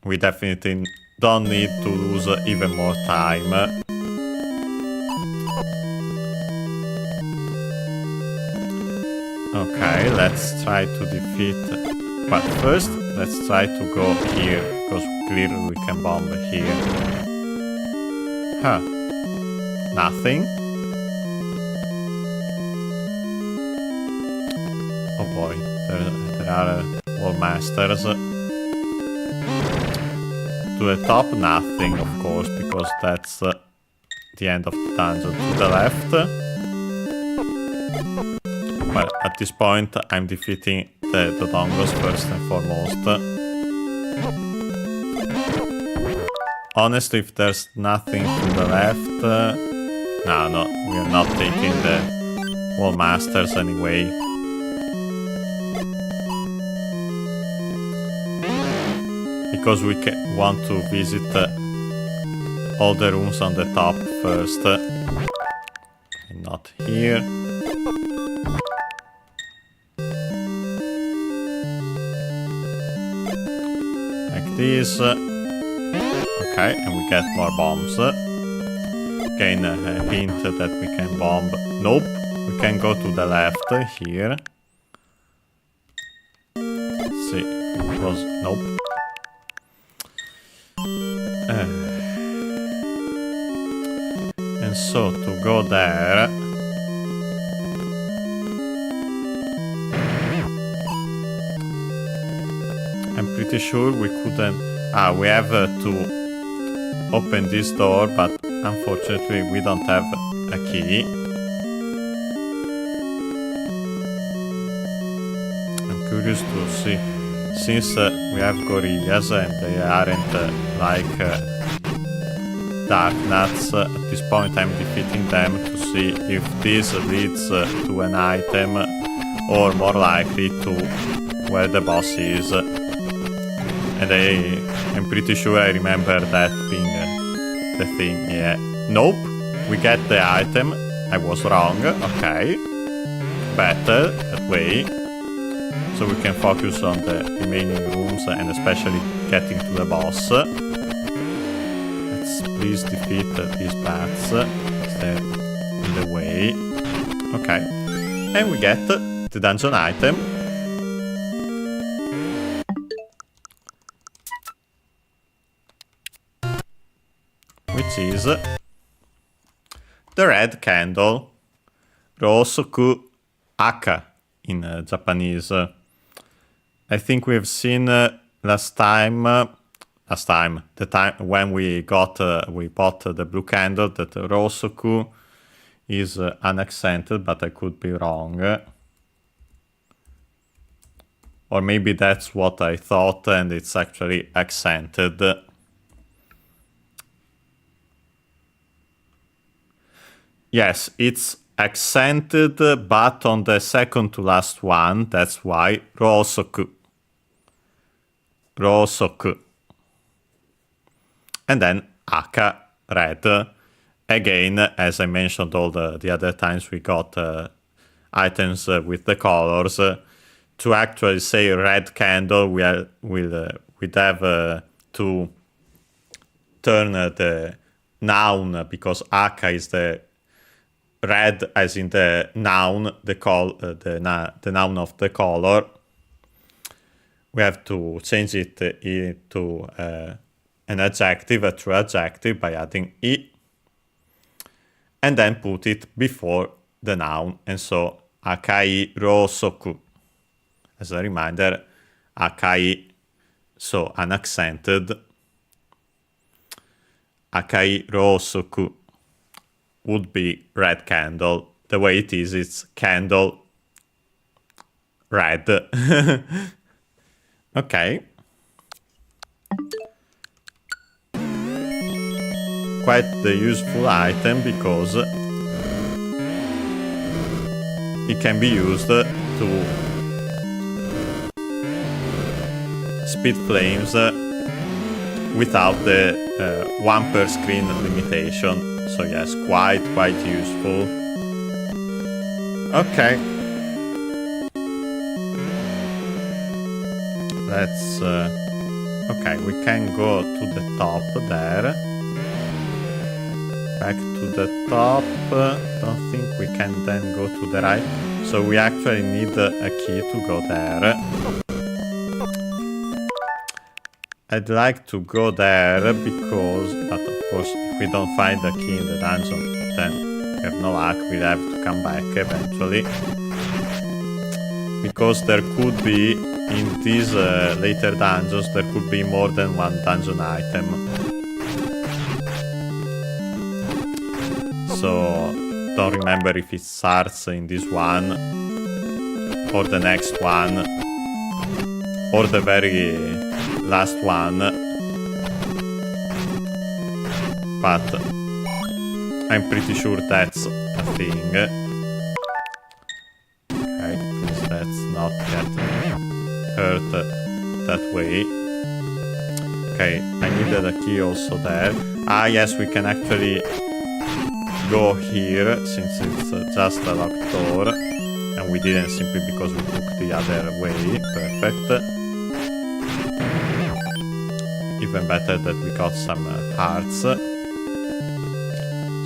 We definitely don't need to lose even more time. Okay, let's try to defeat... But first, let's try to go here, because clearly we can bomb here. Huh. Nothing. Oh boy, there are all masters. To the top, nothing, of course, because that's the end of the dungeon. To the left. Well, at this point, I'm defeating the Dodongos first and foremost. Honestly, if there's nothing to the left... no, we are not taking the wall masters anyway. Because we want to visit all the rooms on the top first. And not here. Like this. Okay, and we get more bombs. Again, a hint that we can bomb. Nope, we can go to the left here. See, it was... nope. And so, to go there... I'm pretty sure we couldn't... we have to open this door, but unfortunately we don't have a key. I'm curious to see, since we have gorillas and they aren't like dark nuts, at this point I'm defeating them to see if this leads to an item or more likely to where the boss is. And I'm pretty sure I remember that being the thing, yeah. Nope, we get the item. I was wrong, okay. Better that way. So we can focus on the remaining rooms and especially getting to the boss. Let's please defeat these bats. They're in the way. Okay. And we get the dungeon item. Which is the red candle, Rosoku Aka in Japanese. I think we've seen last time the time when we bought the blue candle, that Rosoku is unaccented, but I could be wrong. Or maybe that's what I thought and it's actually accented. Yes, it's accented, but on the second to last one, that's why. Rosoku. Rosoku. And then Aka, red. Again, as I mentioned all the other times we got items with the colors. To actually say red candle, we'd have to turn the noun, because Aka is the red as in the noun, the noun of the color. We have to change it into an adjective, a true adjective, by adding I. And then put it before the noun. And so, Akai Rosoku. As a reminder, Akai, so unaccented. Akai Rosoku would be red candle. The way it is, it's candle red. Okay. Quite the useful item, because it can be used to spit flames without the 1 per screen limitation. So yes, quite useful. Okay. Let's... okay, we can go to the top there. Back to the top. Don't think we can then go to the right. So we actually need a key to go there. I'd like to go there because... but of course, if we don't find the key in the dungeon, then we have no luck. We'll have to come back eventually. because there could be, in these later dungeons, there could be more than one dungeon item. So don't remember if it starts in this one or the next one or the very last one, but I'm pretty sure that's a thing. Okay, please let's not get hurt that way. Okay, I needed a key also there. Ah yes, we can actually go here since it's just a locked door, and we didn't simply because we took the other way. Perfect. Even better that we got some hearts.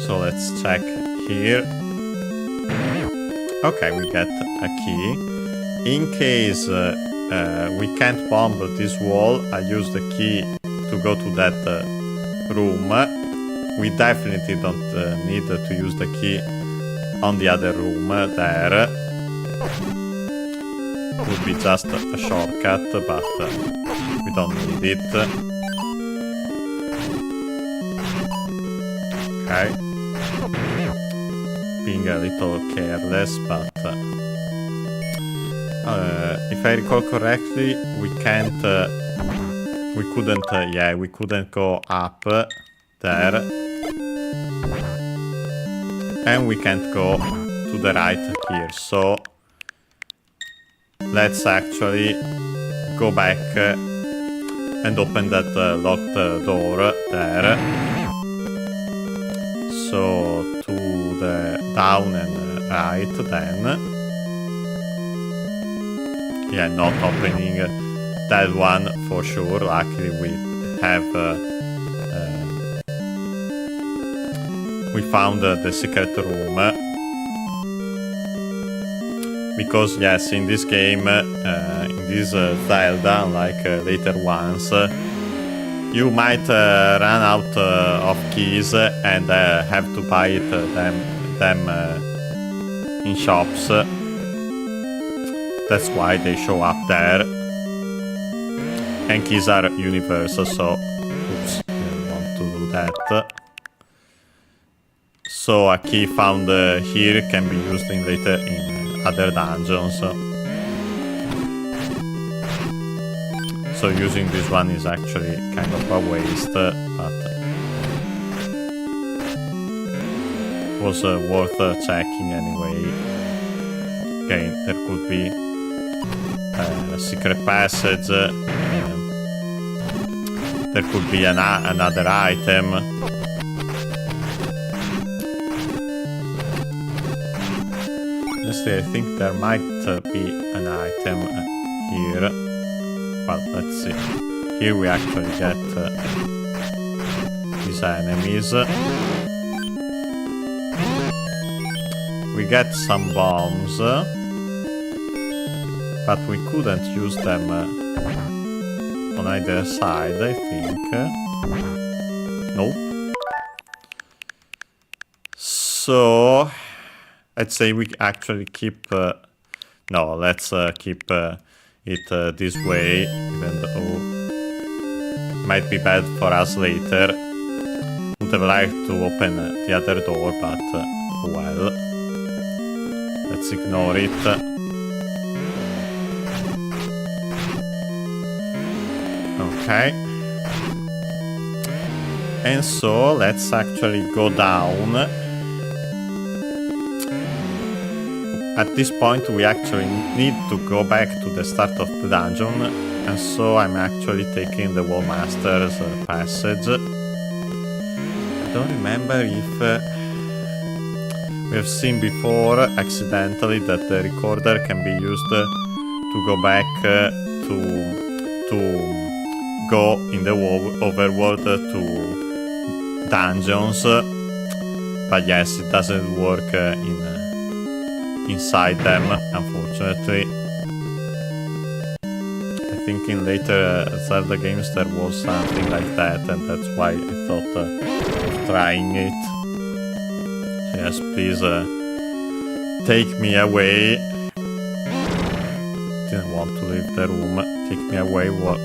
So let's check here. Okay, we get a key. In case we can't bomb this wall, I use the key to go to that room. We definitely don't need to use the key on the other room there. Would be just a shortcut, but we don't need it. Okay. Being a little careless, but if I recall correctly, we couldn't go up there, and we can't go to the right here. So let's actually go back and open that locked door there. So to the down and right then. Yeah, not opening that one for sure. Luckily we have we found the secret room. Because yes, in this game, in this Zelda, unlike later ones, you might run out of keys and have to buy them in shops. That's why they show up there. And keys are universal, so oops, I don't want to do that. So a key found here can be used later in other dungeons. So using this one is actually kind of a waste, but was worth checking anyway. Again, there could be a secret passage, there could be another item. Honestly, I think there might be an item here. Well, let's see. Here we actually get these enemies. We get some bombs, but we couldn't use them on either side, I think. Nope. So let's say we actually keep... no, let's keep it this way, even though it might be bad for us later. Would have liked to open the other door, but well. Let's ignore it. Okay. And so let's actually go down. At this point we actually need to go back to the start of the dungeon, and so I'm actually taking the Wallmaster's passage. I don't remember if we have seen before accidentally that the recorder can be used to go back to go in the overworld to dungeons, but yes, it doesn't work inside them, unfortunately. I think in later Zelda games there was something like that, and that's why I thought of trying it. So yes, please take me away. didn't want to leave the room. Take me away, War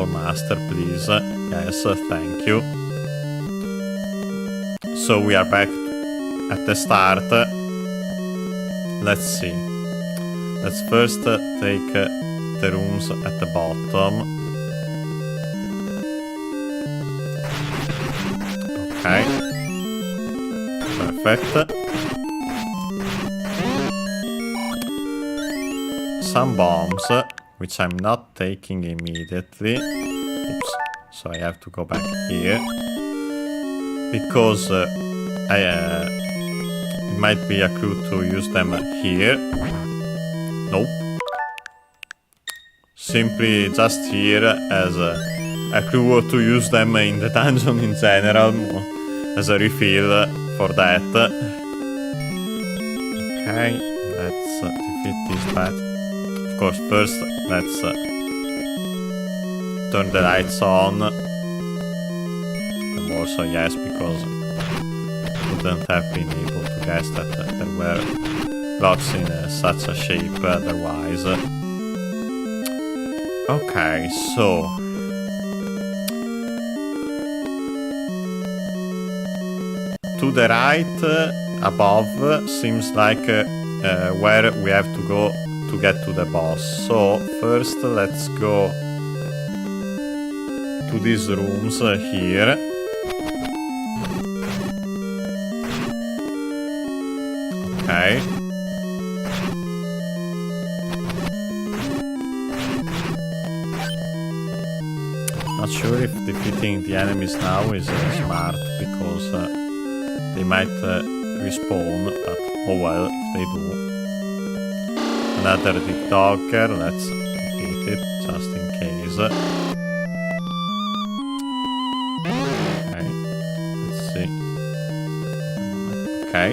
Master, please. Yes, thank you. So we are back at the start. Let's see. Let's first take the rooms at the bottom. Okay. Perfect. Some bombs, which I'm not taking immediately. Oops. So I have to go back here. Because it might be a clue to use them here. Nope. Simply just here as a clue to use them in the dungeon in general, as a refill for that. Okay, let's defeat this bad. Of course, first let's turn the lights on. And also, yes, because I wouldn't have been able to guess that there were blocks in such a shape otherwise. Okay, so to the right above seems like where we have to go to get to the boss. So first let's go to these rooms here. Okay. Not sure if defeating the enemies now is smart, because they might respawn, but oh well if they do. Another deep dogger, let's defeat it just in case. Okay, let's see. Okay,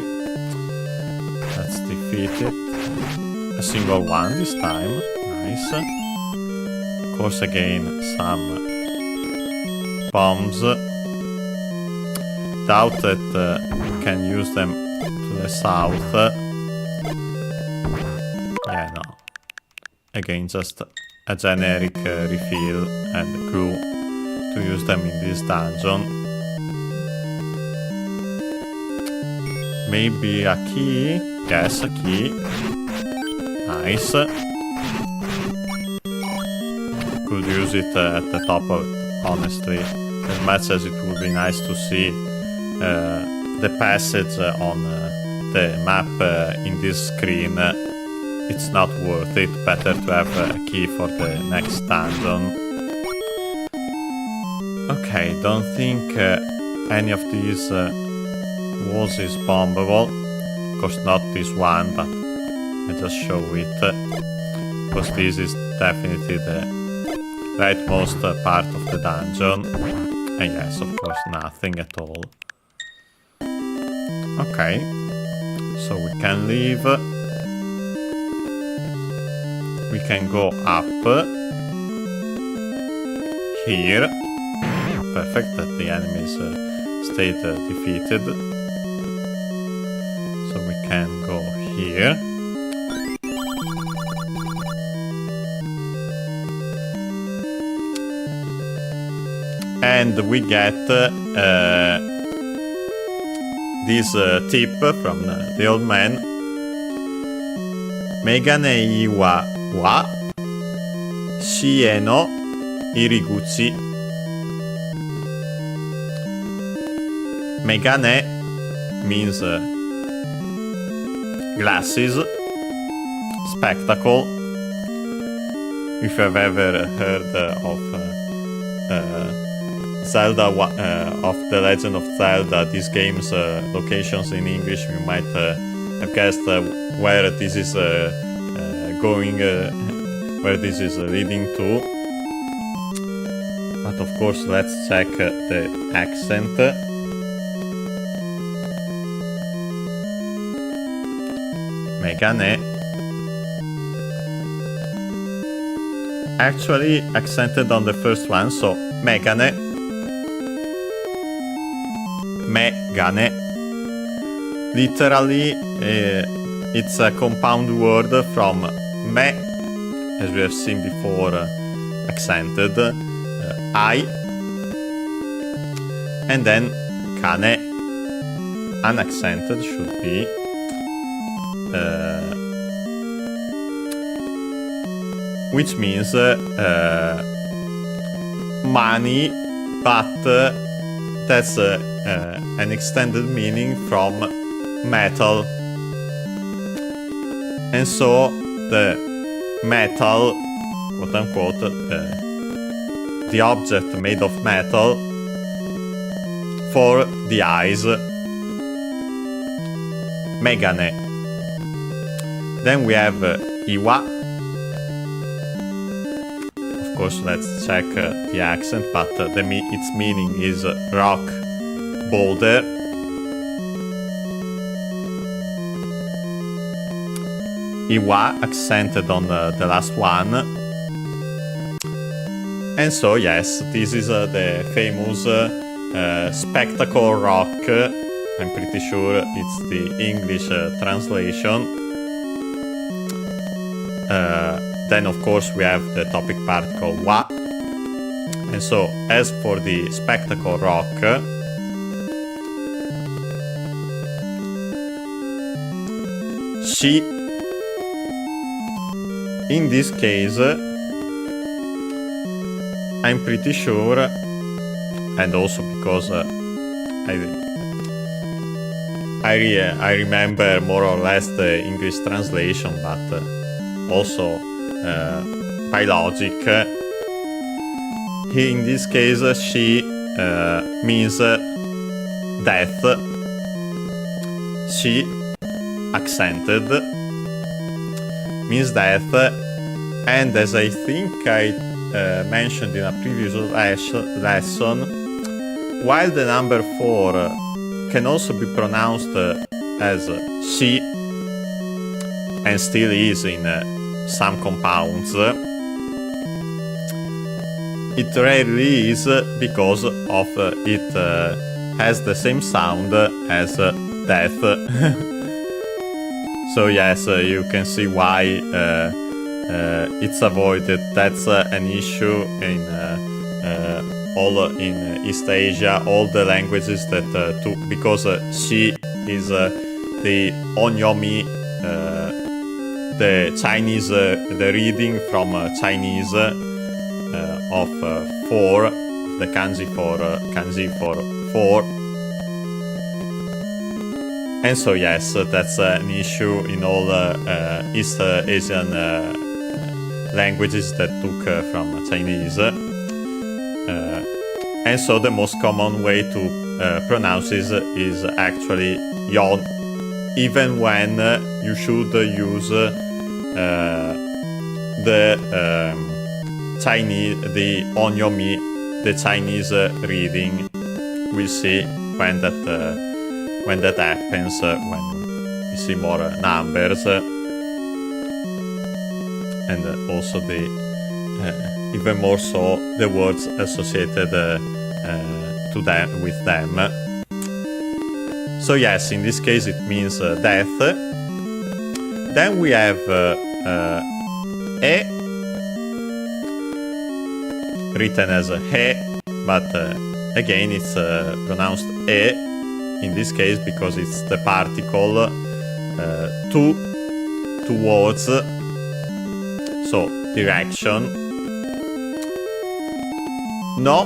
let's defeat it. A single one this time, nice. Of course, again, some bombs. Doubt that we can use them to the south. Yeah, no. Again, just a generic refill and clue to use them in this dungeon. Maybe a key? Yes, a key. Nice. Could use it at the top of it, honestly. As much as it would be nice to see the passage on the map in this screen, it's not worth it. Better to have a key for the next dungeon. Okay, don't think any of these walls is bombable. Of course not this one, but I just show it. Because this is definitely the rightmost part of the dungeon. And yes, of course, nothing at all. Okay, so we can leave. We can go up here. Perfect, that the enemies stayed defeated. So we can go here. And we get this tip from the old man. Megane iwa wa shie no iriguchi. Megane means glasses, spectacle. If you've ever heard of Zelda, of the Legend of Zelda, these games' locations in English, you might have guessed where this is going, where this is leading to. But of course, let's check the accent. Megane. Actually accented on the first one, so Megane. Megane. Literally, it's a compound word from me, as we have seen before, accented, I, and then kane, unaccented, should be which means money, but that's an extended meaning from metal. And so the metal, quote unquote, the object made of metal for the eyes, megane. Then we have iwa. Of course, let's check the accent, but its meaning is rock, boulder. Iwa accented on the last one. And so yes, this is the famous spectacle rock. I'm pretty sure it's the English translation. Then of course we have the topic particle wa. And so as for the spectacle rock, she, in this case, I'm pretty sure, and also because I remember more or less the English translation, but also by logic, in this case she means death. She, accented, means death, and as I think I mentioned in a previous lesson, while the number 4 can also be pronounced as she, and still is in some compounds, it rarely is because of it has the same sound as death. So yes, you can see why it's avoided. That's an issue in all in East Asia, all the languages that because she is the onyomi, the Chinese, the reading from Chinese of 4, the kanji for 4. And so yes, that's an issue in all East Asian languages that took from Chinese. And so the most common way to pronounce it is actually yon, even when you should use the Chinese, the onyomi, the Chinese reading. We'll see when that happens, when we see more numbers, and also the even more so the words associated to them, with them. So yes, in this case it means death. Then we have e, written as he, but again it's pronounced e in this case because it's the particle towards, so direction. No,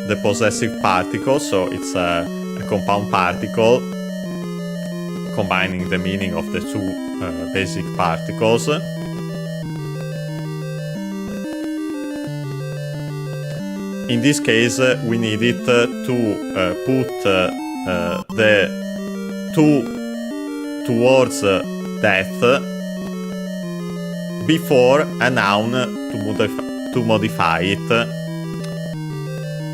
the possessive particle, so it's a compound particle combining the meaning of the two basic particles. In this case, we need it to put the towards death before a noun to modify it.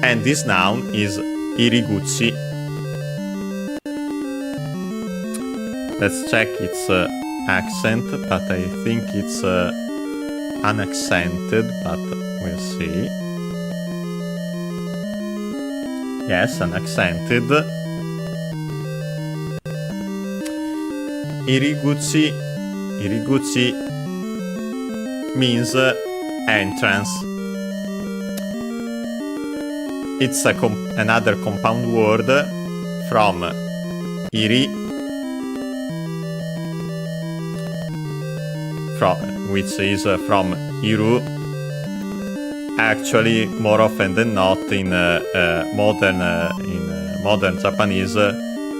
And this noun is iriguchi. Let's check its accent, but I think it's unaccented, but we'll see. Yes, unaccented. Iriguchi means entrance. It's another compound word from iri, which is from iru. Actually, more often than not, in modern Japanese,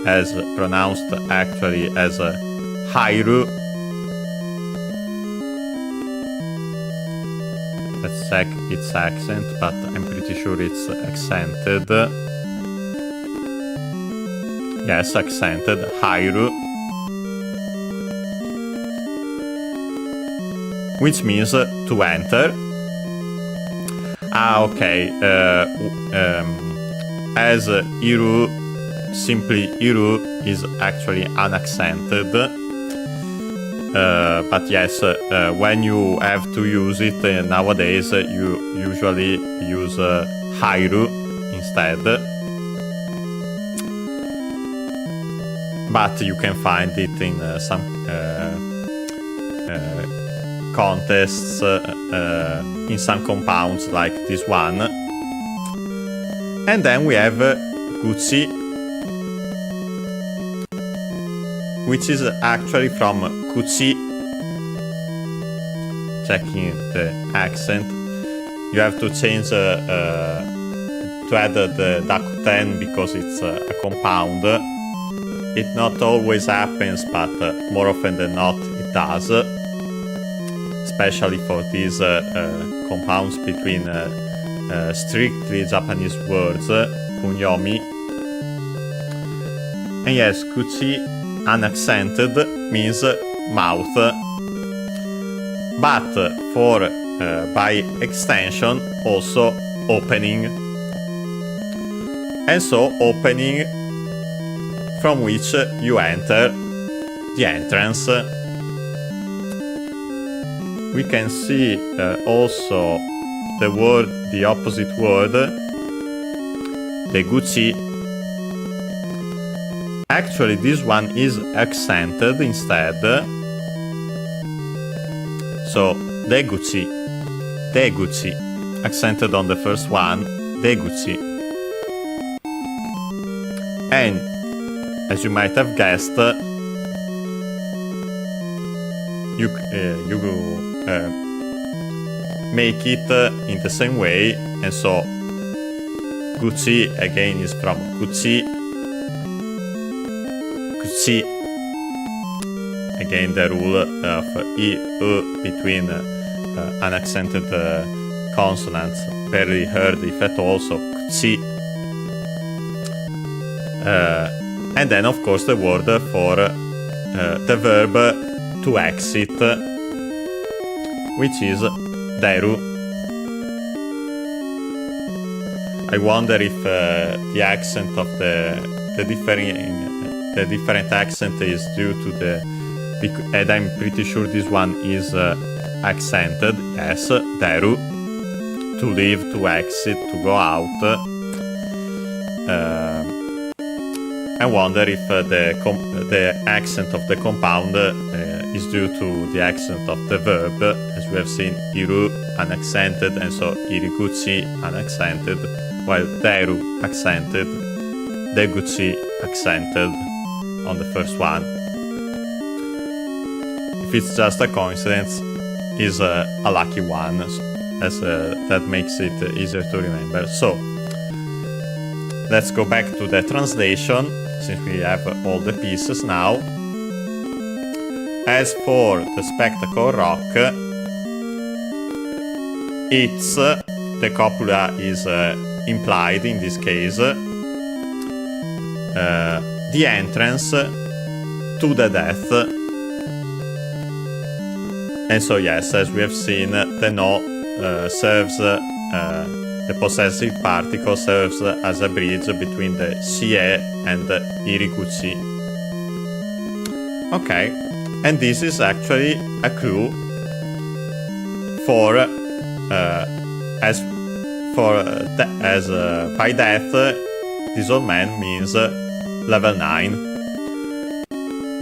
as pronounced actually as hairu. Let's check its accent, but I'm pretty sure it's accented. Yes, accented, hairu. Which means to enter. Okay. As iru, simply iru is actually unaccented. But yes, when you have to use it nowadays, you usually use hairu instead. But you can find it in some contests, in some compounds like this one. And then we have gucci, which is actually from kuchi. Checking the accent, you have to change to add the dakuten because it's a compound. It not always happens, but more often than not it does, especially for these compounds between strictly Japanese words, kunyomi. And yes, kuchi unaccented means mouth, but for by extension also opening. And so opening from which you enter, the entrance. We can see also the word, the opposite word, the gucci. Actually, this one is accented instead. So, the gucci, accented on the first one, the gucci. And as you might have guessed, you make it in the same way, and so gucci again is from gucci. Again, the rule of I, U between unaccented consonants, barely heard if at all, so gucci. And then, of course, the word for the verb to exit, which is deru. I wonder if the accent of the different accent is due to the, and I'm pretty sure this one is accented. Yes, deru, to leave, to exit, to go out. I wonder if the accent of the compound is due to the accent of the verb, as we have seen iru unaccented, and so iriguchi unaccented, while deru accented, deguchi accented on the first one. If it's just a coincidence, is a lucky one, as that makes it easier to remember. So let's go back to the translation, since we have all the pieces now. As for the spectacle rock, it's, the copula is implied in this case, the entrance to the death. And so yes, as we have seen, the no serves, the possessive particle serves as a bridge between the sie and the iriguchi. Okay, and this is actually a clue for as by death, this old man means level 9,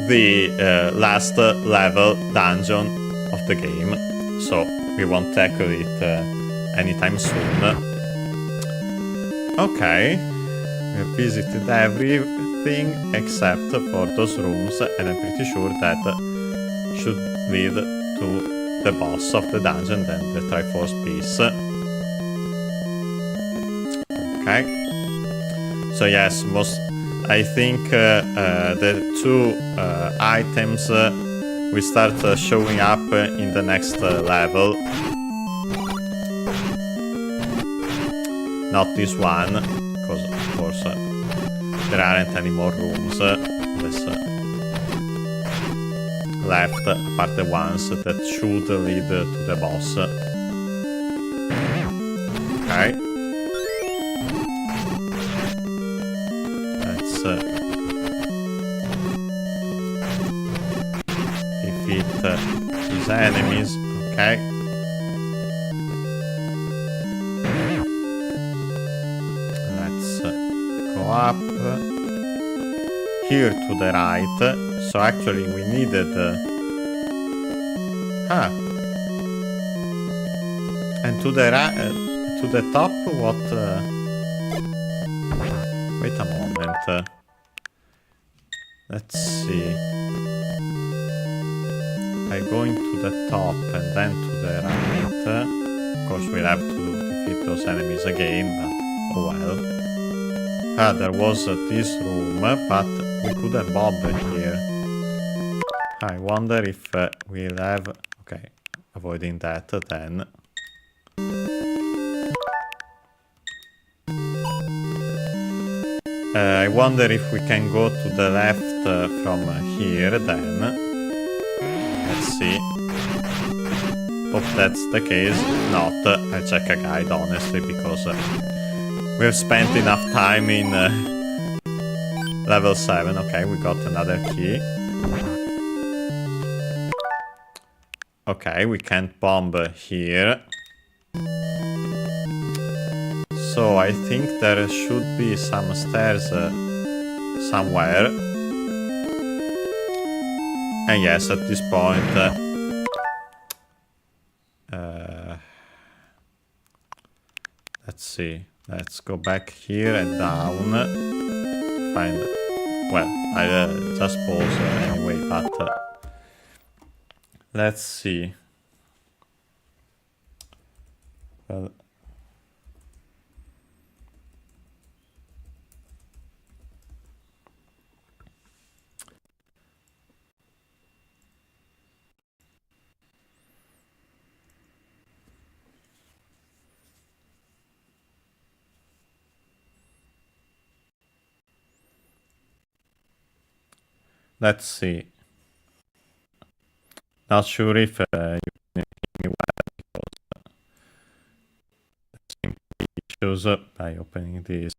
the last level dungeon of the game. So we won't tackle it anytime soon. Okay, we have visited everything except for those rooms, and I'm pretty sure that should lead to the boss of the dungeon, then the Triforce piece. Okay. So yes, I think the two items will start showing up in the next level. Not this one, because of course there aren't any more rooms left, apart the ones that should lead to the boss. Okay. Let's defeat these enemies. Okay. Up here to the right. So actually we needed and to the right, to the top. What wait a moment, let's see. By going to the top and then to the right, of course we'll have to defeat those enemies again, but oh well. There was this room, but we couldn't bother here. I wonder if we'll have... Okay, avoiding that then. I wonder if we can go to the left from here then. Let's see. Hope that's the case. If not, I'll check a guide honestly, because... we've spent enough time in level 7. Okay, we got another key. Okay, we can't bomb here. So I think there should be some stairs somewhere. And yes, at this point... let's see. Let's go back here and down. Find... Well, I just pause anyway, but... let's see. Well... Let's see. Not sure if you can hear me well, because simply issues by opening this.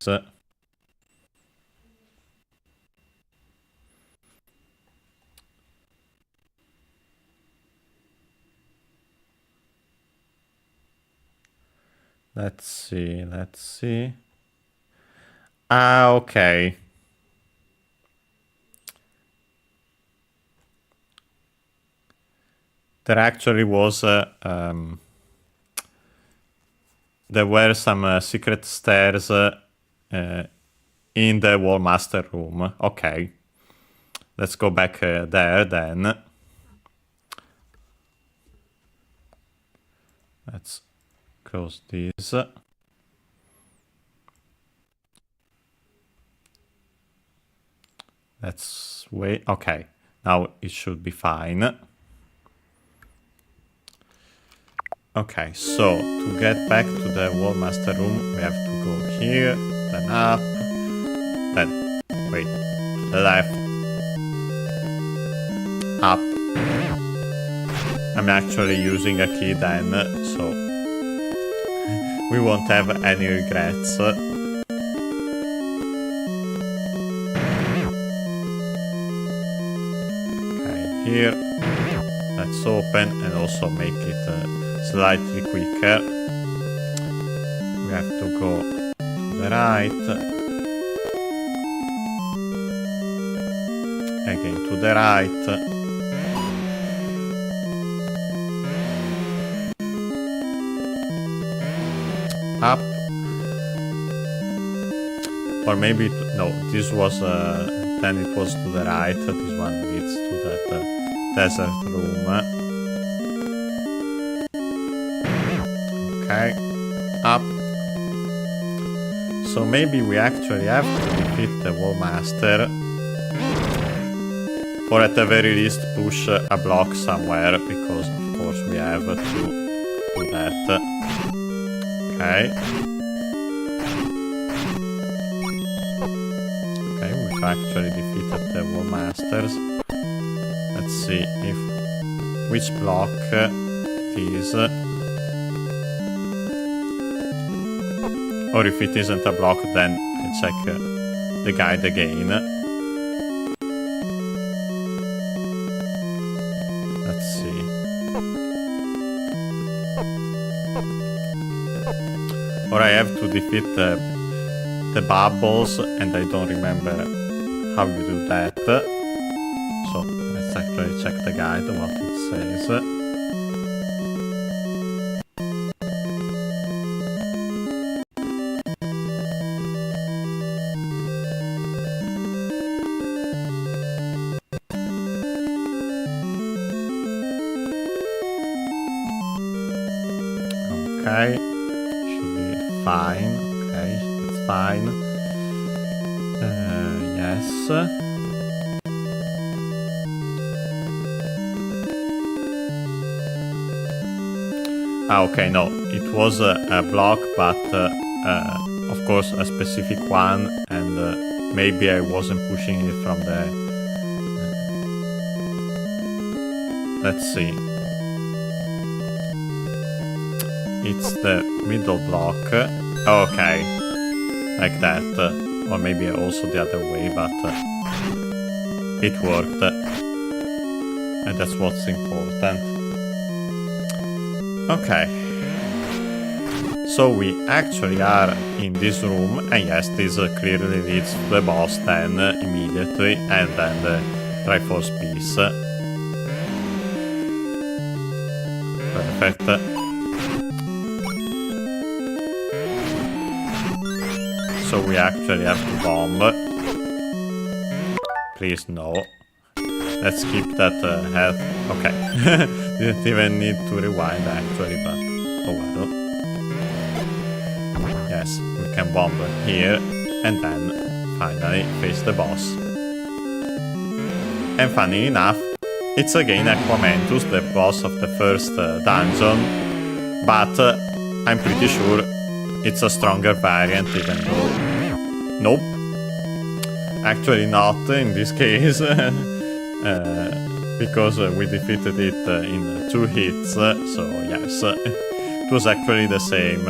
Let's see, let's see. Ah, okay. There actually was there were some secret stairs in the Wallmaster room. Okay, let's go back there then. Let's close this. Let's wait. Okay, now it should be fine. Okay, so to get back to the Wallmaster room, we have to go here, then up, then, wait, to the left, up. I'm actually using a key then, so we won't have any regrets. Okay, here, let's open and also make it slightly quicker. We have to go to the right. Again to the right. up. Or maybe, no, this was, then it was to the right. This one leads to that desert room. Okay, up. So maybe we actually have to defeat the Wall Master. Or at the very least push a block somewhere, because of course we have to do that. Okay. Okay, we've actually defeated the Wall Masters. Let's see if which block it is. Or if it isn't a block, then I check the guide again. Let's see. Or I have to defeat the bubbles, and I don't remember how you do that. So let's actually check the guide, what it says. Okay, should be fine. Okay, it's fine. Yes. Okay, no, it was a block, but of course a specific one, and maybe I wasn't pushing it from the... let's see. It's the middle block. Okay, like that. Or maybe also the other way, but it worked. And that's what's important. Okay. So we actually are in this room, and yes, this clearly leads to the boss then immediately, and then the Triforce piece. Perfect. So we actually have to bomb. Please, no. Let's keep that health. Okay. Didn't even need to rewind actually, but oh well. Yes, we can bomb here, and then finally face the boss. And funny enough, it's again Aquamentus, the boss of the first dungeon, but I'm pretty sure it's a stronger variant, even though... Nope. Actually not in this case. Because we defeated it in 2 hits, so yes. It was actually the same.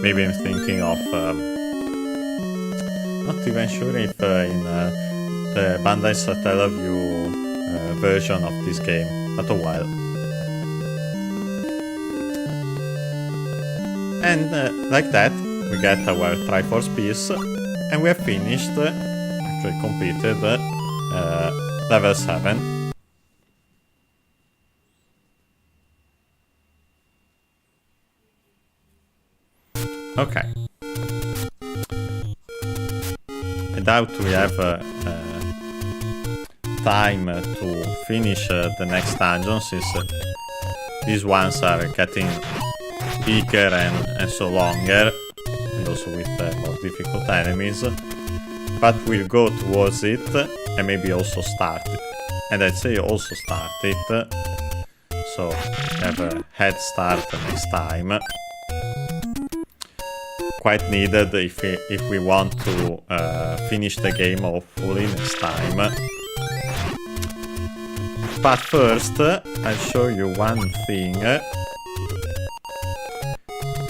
Maybe I'm thinking of... not even sure if in the Bandai Satellaview version of this game, but a while. And like that, we get our Triforce piece, and we have finished, actually completed, level 7. Okay. I doubt we have time to finish the next dungeon, since these ones are getting bigger and so longer, and also with more difficult enemies. But we'll go towards it, and maybe also start it. And I'd say also start it, so have a head start next time. Quite needed if we want to finish the game hopefully next time. But first, I'll show you one thing,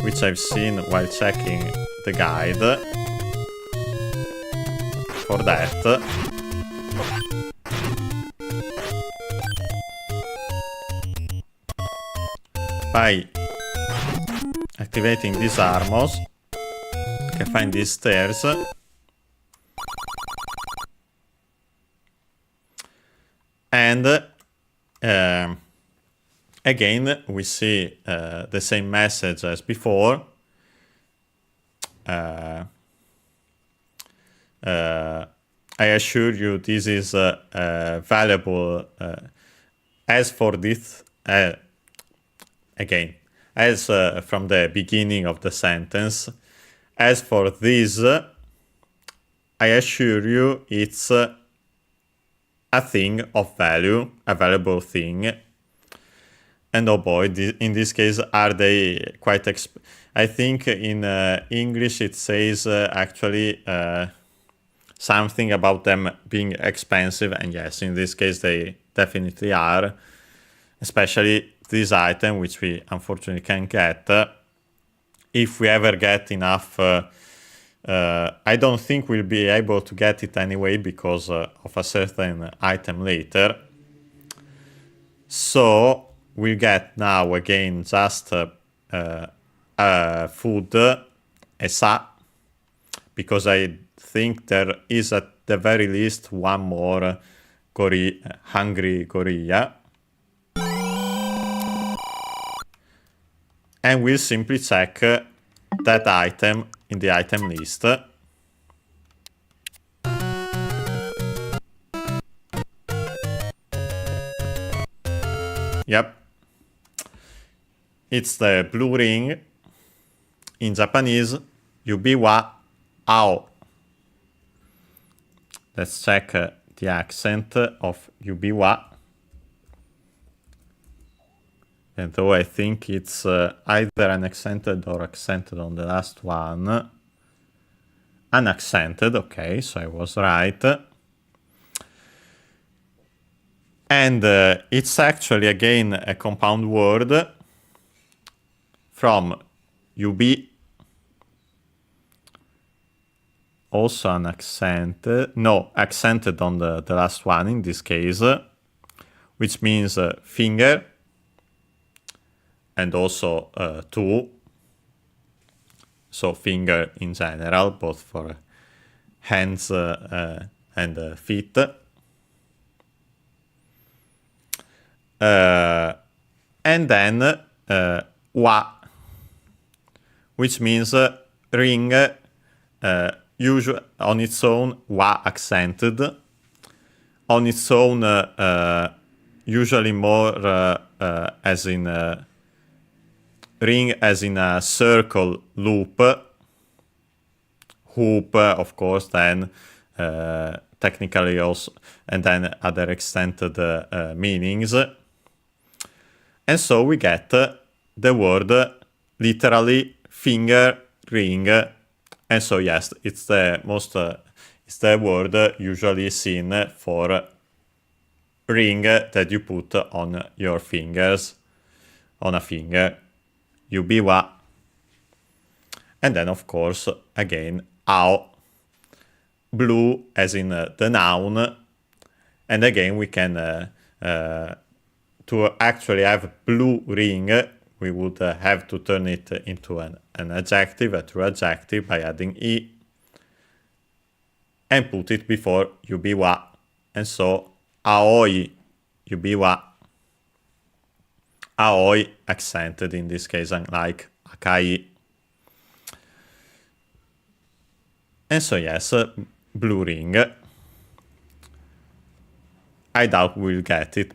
which I've seen while checking the guide. For that, by activating these armors, you can find these stairs, and again we see the same message as before. I assure you this is valuable. As for this, again, as from the beginning of the sentence, as for this, I assure you it's a thing of value, a valuable thing. And oh boy, in this case, are they quite... I think in English it says actually something about them being expensive. And yes, in this case they definitely are. Especially this item, which we unfortunately can't get. If we ever get enough... I don't think we'll be able to get it anyway because of a certain item later. So we'll get now again just food, esa, because I think there is at the very least one more hungry gorilla. And we'll simply check that item in the item list. Yep. It's the blue ring. In Japanese, yubi wa ao. Let's check the accent of yubi wa. And though I think it's either unaccented or accented on the last one. Unaccented, okay, so I was right. And it's actually, again, a compound word from yubi. Also unaccented. No, accented on the last one in this case, which means finger. And also two, so finger in general, both for hands and feet. And then wa, which means ring, usually on its own, wa accented, on its own, usually more as in ring as in a circle, loop, hoop, of course, then technically also, and then other extended meanings. And so we get the word literally finger ring. And so yes, it's the most, it's the word usually seen for ring that you put on your fingers, on a finger. Yubi wa. And then, of course, again, ao. Blue as in the noun. And again, we can, to actually have blue ring, we would have to turn it into an adjective, a true adjective, by adding i. And put it before yubi wa. And so, aoi, yubi wa. Aoi accented in this case, unlike akai. And so yes, blue ring. I doubt we'll get it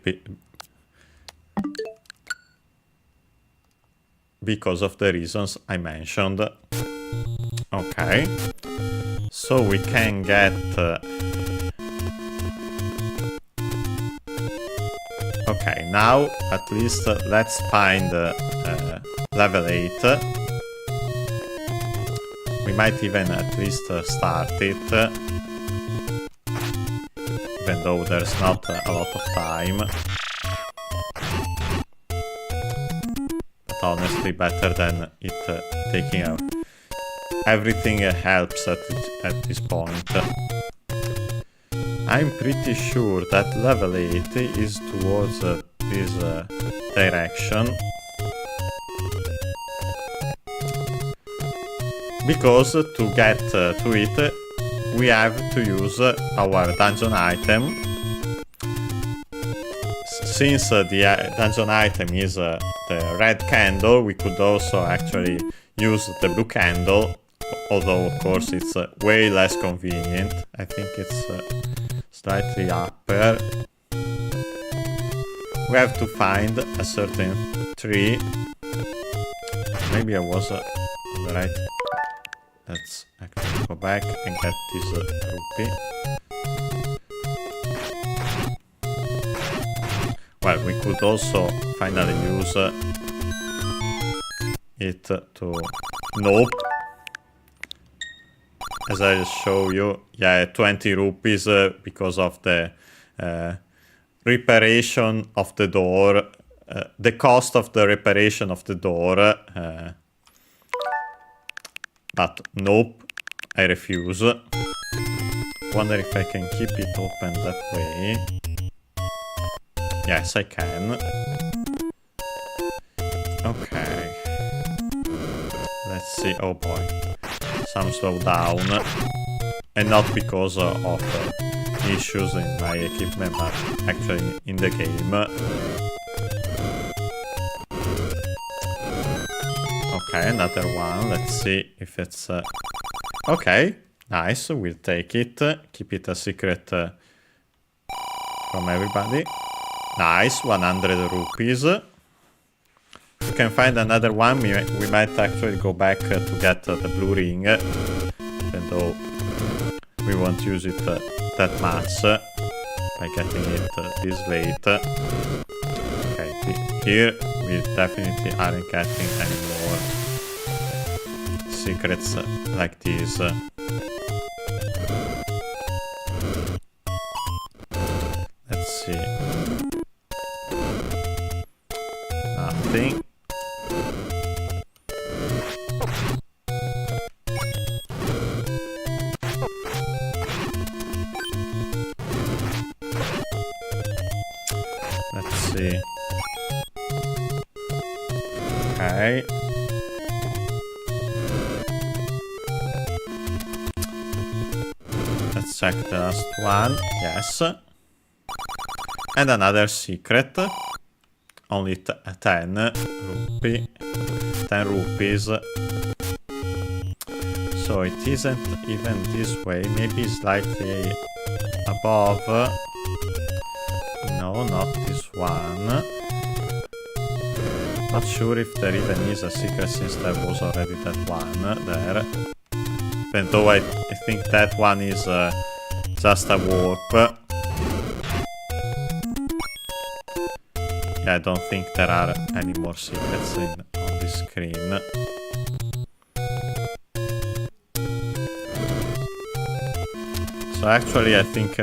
because of the reasons I mentioned. Okay, so we can get okay, now at least let's find level 8. We might even at least start it, even though there's not a lot of time. But honestly, better than it taking out. Everything helps at this point. I'm pretty sure that level 8 is towards this direction. Because to get to it, we have to use our dungeon item. Since the dungeon item is the red candle, we could also actually use the blue candle although of course it's way less convenient. I think it's slightly upper. We have to find a certain tree. Maybe I was on the right. Let's actually go back and get this rupee. Well, we could also finally use it to... Nope. As I show you, yeah, 20 rupees because of the reparation of the door. The cost of the reparation of the door. But nope, I refuse. Wonder if I can keep it open that way. Yes, I can. Okay. Let's see. Oh boy. Some slowdown. And not because of issues in my equipment, but actually in the game. Okay, another one. Let's see if it's... Okay, nice. We'll take it. Keep it a secret from everybody. Nice, 100 rupees. If we can find another one, we might actually go back to get the blue ring. Even though we won't use it that much by getting it this late. Okay, here we definitely aren't getting any more secrets like these. Let's see. Nothing. Let's see. Okay. Let's check the last one. Yes. And another secret. Only 10 rupees. So it isn't even this way. Maybe slightly above. No, not this one. Not sure if there even is a secret since there was already that one there. Even though I think that one is just a warp. Yeah, I don't think there are any more secrets on this screen. So actually I think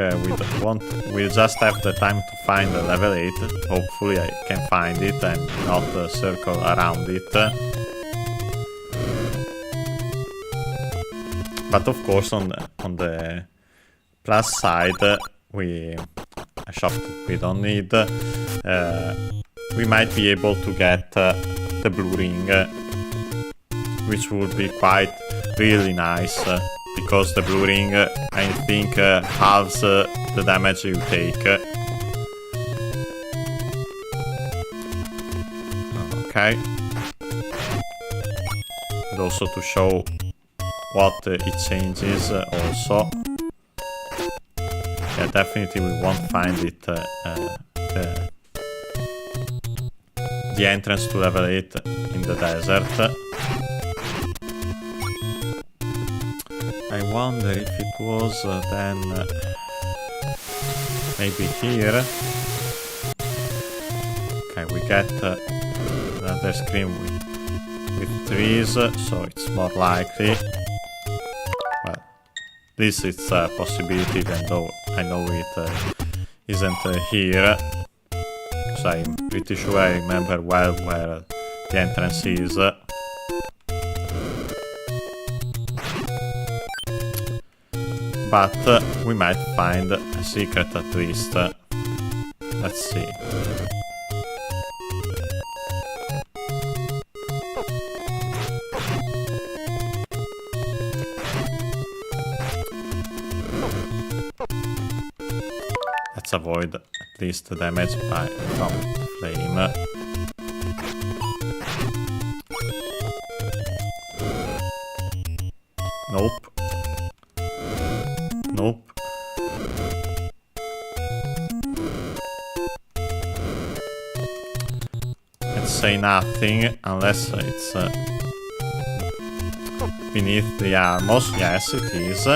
we'll just have the time to find the level 8. Hopefully I can find it and not circle around it. But of course on the plus side, we don't need. We might be able to get the blue ring, which would be quite really nice, because the blue ring I think halves the damage you take. Okay. And also to show what it changes also. Yeah, definitely we won't find it the entrance to level 8 in the desert. I wonder if it was then maybe here. Okay, we get another screen with trees, so it's more likely. Well, this is a possibility, even though I know it isn't here. Because I'm pretty sure I remember well where the entrance is. But we might find a secret at least. Let's see. Let's avoid at least the damage from the flame. say nothing unless it's beneath the armors. Yes, it is.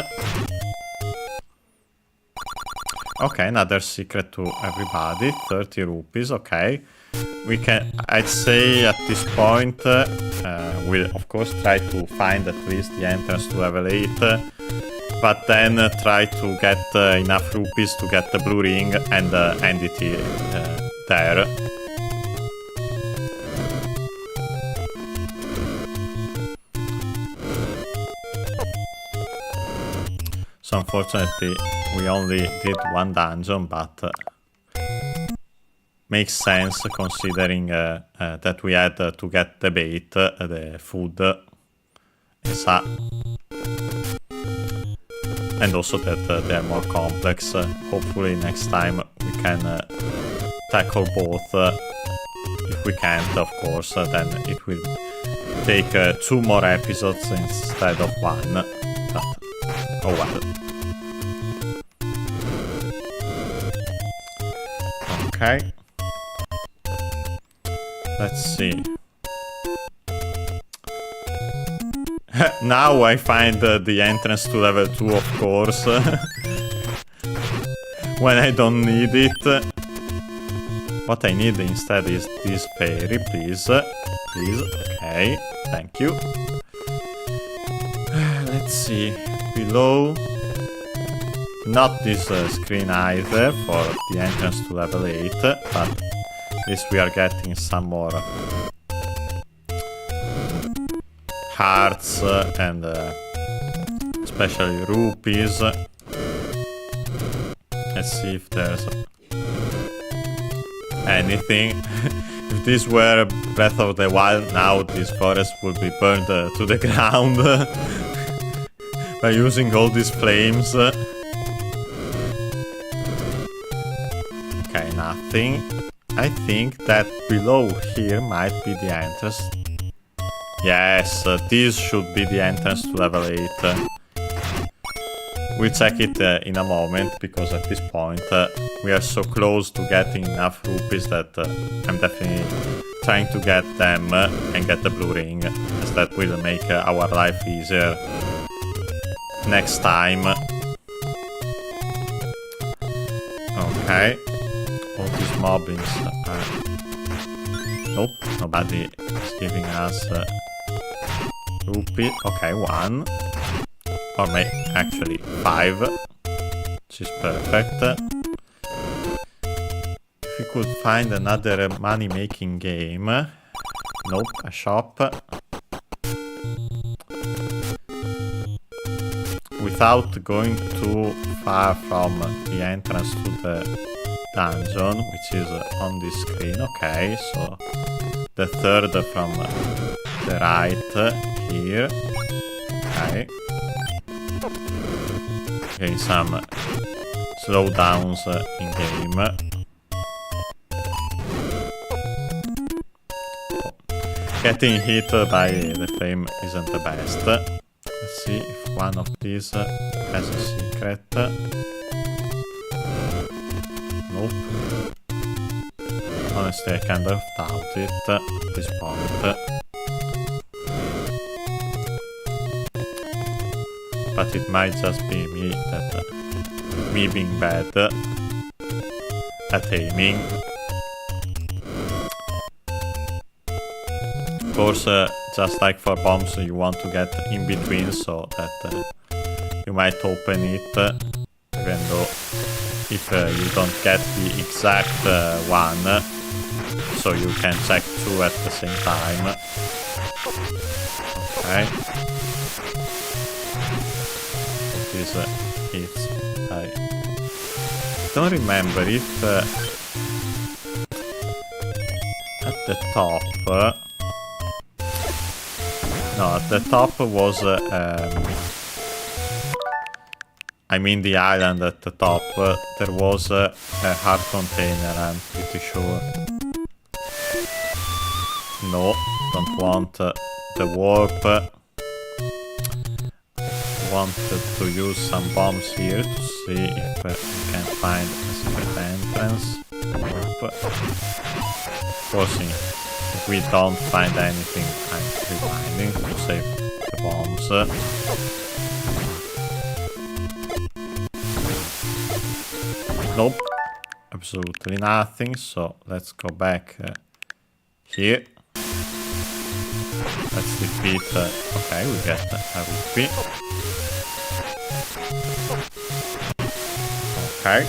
Okay, another secret to everybody. 30 rupees, okay. We can, I'd say at this point, we'll of course try to find at least the entrance to level 8. But then try to get enough rupees to get the blue ring and end it there. So unfortunately we only did one dungeon, but makes sense considering that we had to get the bait, the food, and also that they are more complex. Hopefully next time we can tackle both. If we can't, of course, then it will take 2 more episodes instead of 1. But, oh well. Okay. Let's see. Now I find the entrance to level 2, of course. When I don't need it. What I need instead is this fairy, please. Please, okay, thank you. Let's see, below. Not this screen either for the entrance to level 8, but at least we are getting some more hearts and especially rupees. Let's see if there's anything. If this were Breath of the Wild, now this forest would be burned to the ground by using all these flames. Okay, nothing. I think that below here might be the entrance. Yes, this should be the entrance to level 8. We'll check it in a moment, because at this point we are so close to getting enough rupees that I'm definitely trying to get them and get the blue ring, as that will make our life easier next time. Okay, all these moblins are... Nope, nobody is giving us rupee. Okay, 1. Or actually 5, which is perfect. If we could find another money-making game. Nope, a shop. Without going too far from the entrance to the dungeon, which is on this screen. Okay, so the third from the right here. Okay. Okay, some slowdowns in game. Getting hit by the flame isn't the best. Let's see if one of these has a secret. Nope. Honestly, I kind of doubt it at this point. But it might just be me being bad at aiming. Of course, just like for bombs, you want to get in between so that you might open it, even though if you don't get the exact one, so you can check 2 at the same time. Okay. I don't remember if at the top. No, at the top was. I mean, the island at the top. There was a heart container, I'm pretty sure. No, don't want the warp. Wanted to use some bombs here to see if we can find a secret entrance. Of course, if we don't find anything, I'm rewinding to save the bombs. Nope, absolutely nothing, so let's go back here. Let's defeat, okay, we get a rupee. Okay.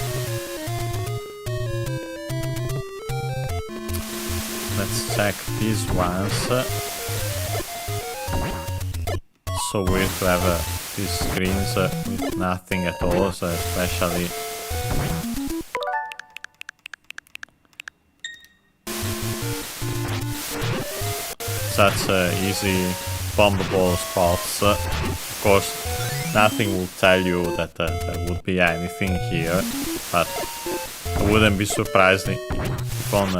Let's check these ones. So weird to have these screens with nothing at all, so especially such easy bombable spots. Of course, nothing will tell you that there would be anything here, but I wouldn't be surprised if on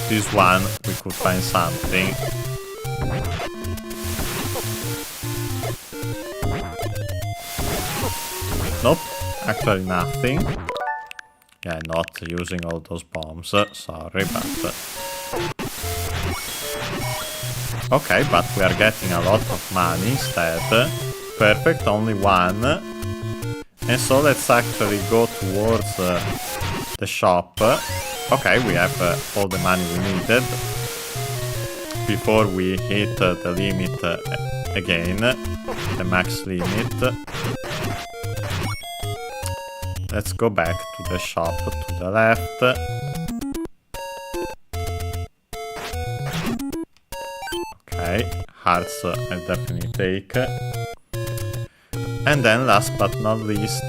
this one we could find something. Nope, actually nothing. Yeah, not using all those bombs, sorry, but... Okay, but we are getting a lot of money instead. Perfect, only one. And so let's actually go towards the shop. Okay, we have all the money we needed before we hit the limit again, the max limit. Let's go back to the shop to the left. Okay, hearts I'll definitely take. And then last but not least,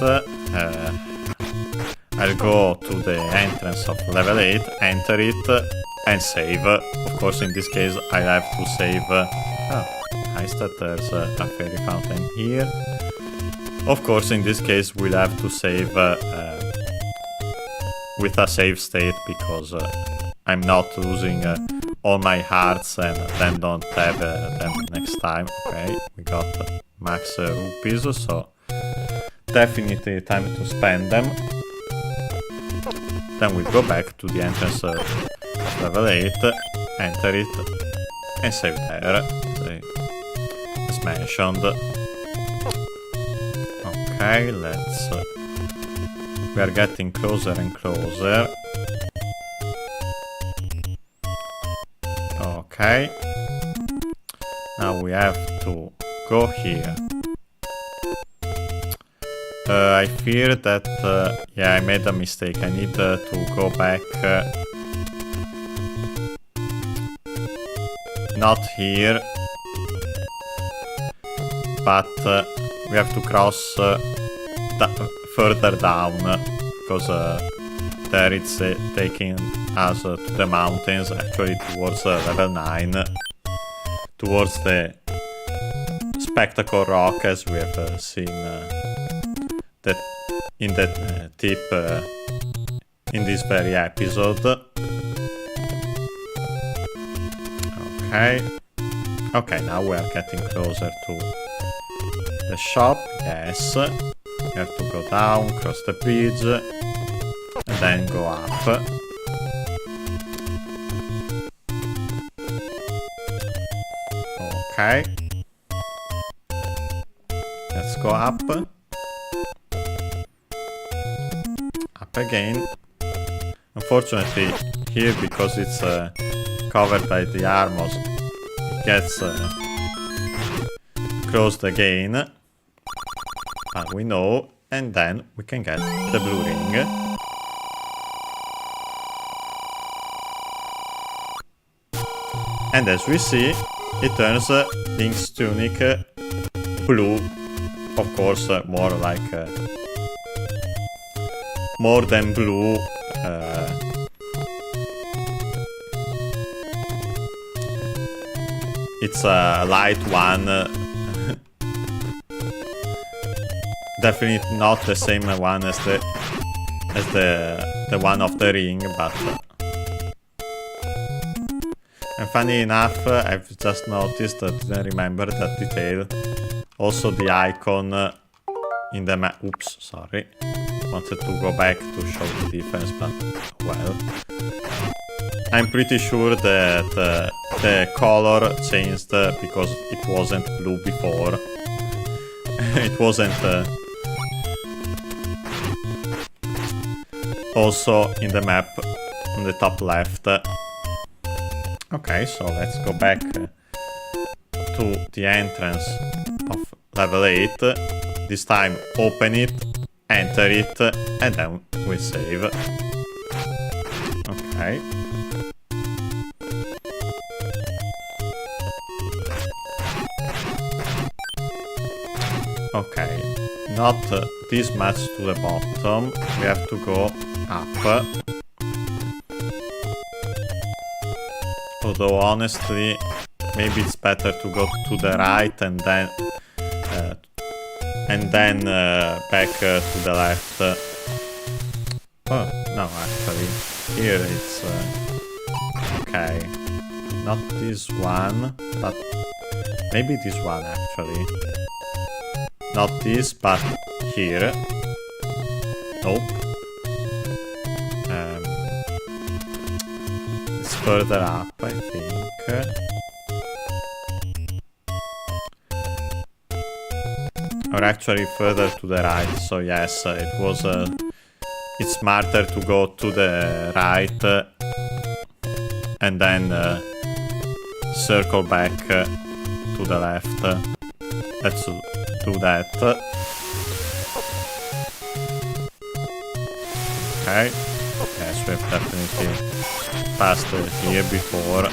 I'll go to the entrance of level 8, enter it, and save. Of course, in this case, I have to save. Oh, nice that there's a fairy fountain here. Of course, in this case, we'll have to save with a save state because I'm not losing all my hearts and then don't have them next time. Okay, we got max rupees, so definitely time to spend them. Then we'll go back to the entrance of level 8, enter it, and save there, as mentioned. Okay, let's... we are getting closer and closer. Okay. Now we have to go here. I fear that, yeah, I made a mistake. I need to go back. Not here. But we have to cross further down. Because there it's taking us to the mountains, actually towards level 9. Towards the Spectacle Rock, as we have seen that in the tip in this very episode. Okay. Okay, now we are getting closer to the shop. Yes. We have to go down, cross the bridge, and then go up. Okay. Let's go up. Up again. Unfortunately, here, because it's covered by the armors, it gets closed again. We know, and then we can get the blue ring. And as we see, it turns Link's tunic blue. Of course, more like more than blue. It's a light one. Definitely not the same one as the one of the ring, but and funny enough, I've just noticed, didn't remember that detail. Also the icon in the map. Oops, sorry. wanted to go back to show the difference, but well. I'm pretty sure that the color changed because it wasn't blue before. It wasn't also in the map on the top left. Okay, so let's go back to the entrance of level 8. This time open it, enter it, and then we save. Okay. Okay, not this much to the bottom, we have to go up. Although honestly, maybe it's better to go to the right and then back to the left. Oh, no, actually, here it's okay. Not this one, but maybe this one actually. Not this, but here. Nope. It's further up, I think. Or actually further to the right, so yes, it was... it's smarter to go to the right and then circle back to the left. Let's do that. Okay. Yes, we've definitely passed here before.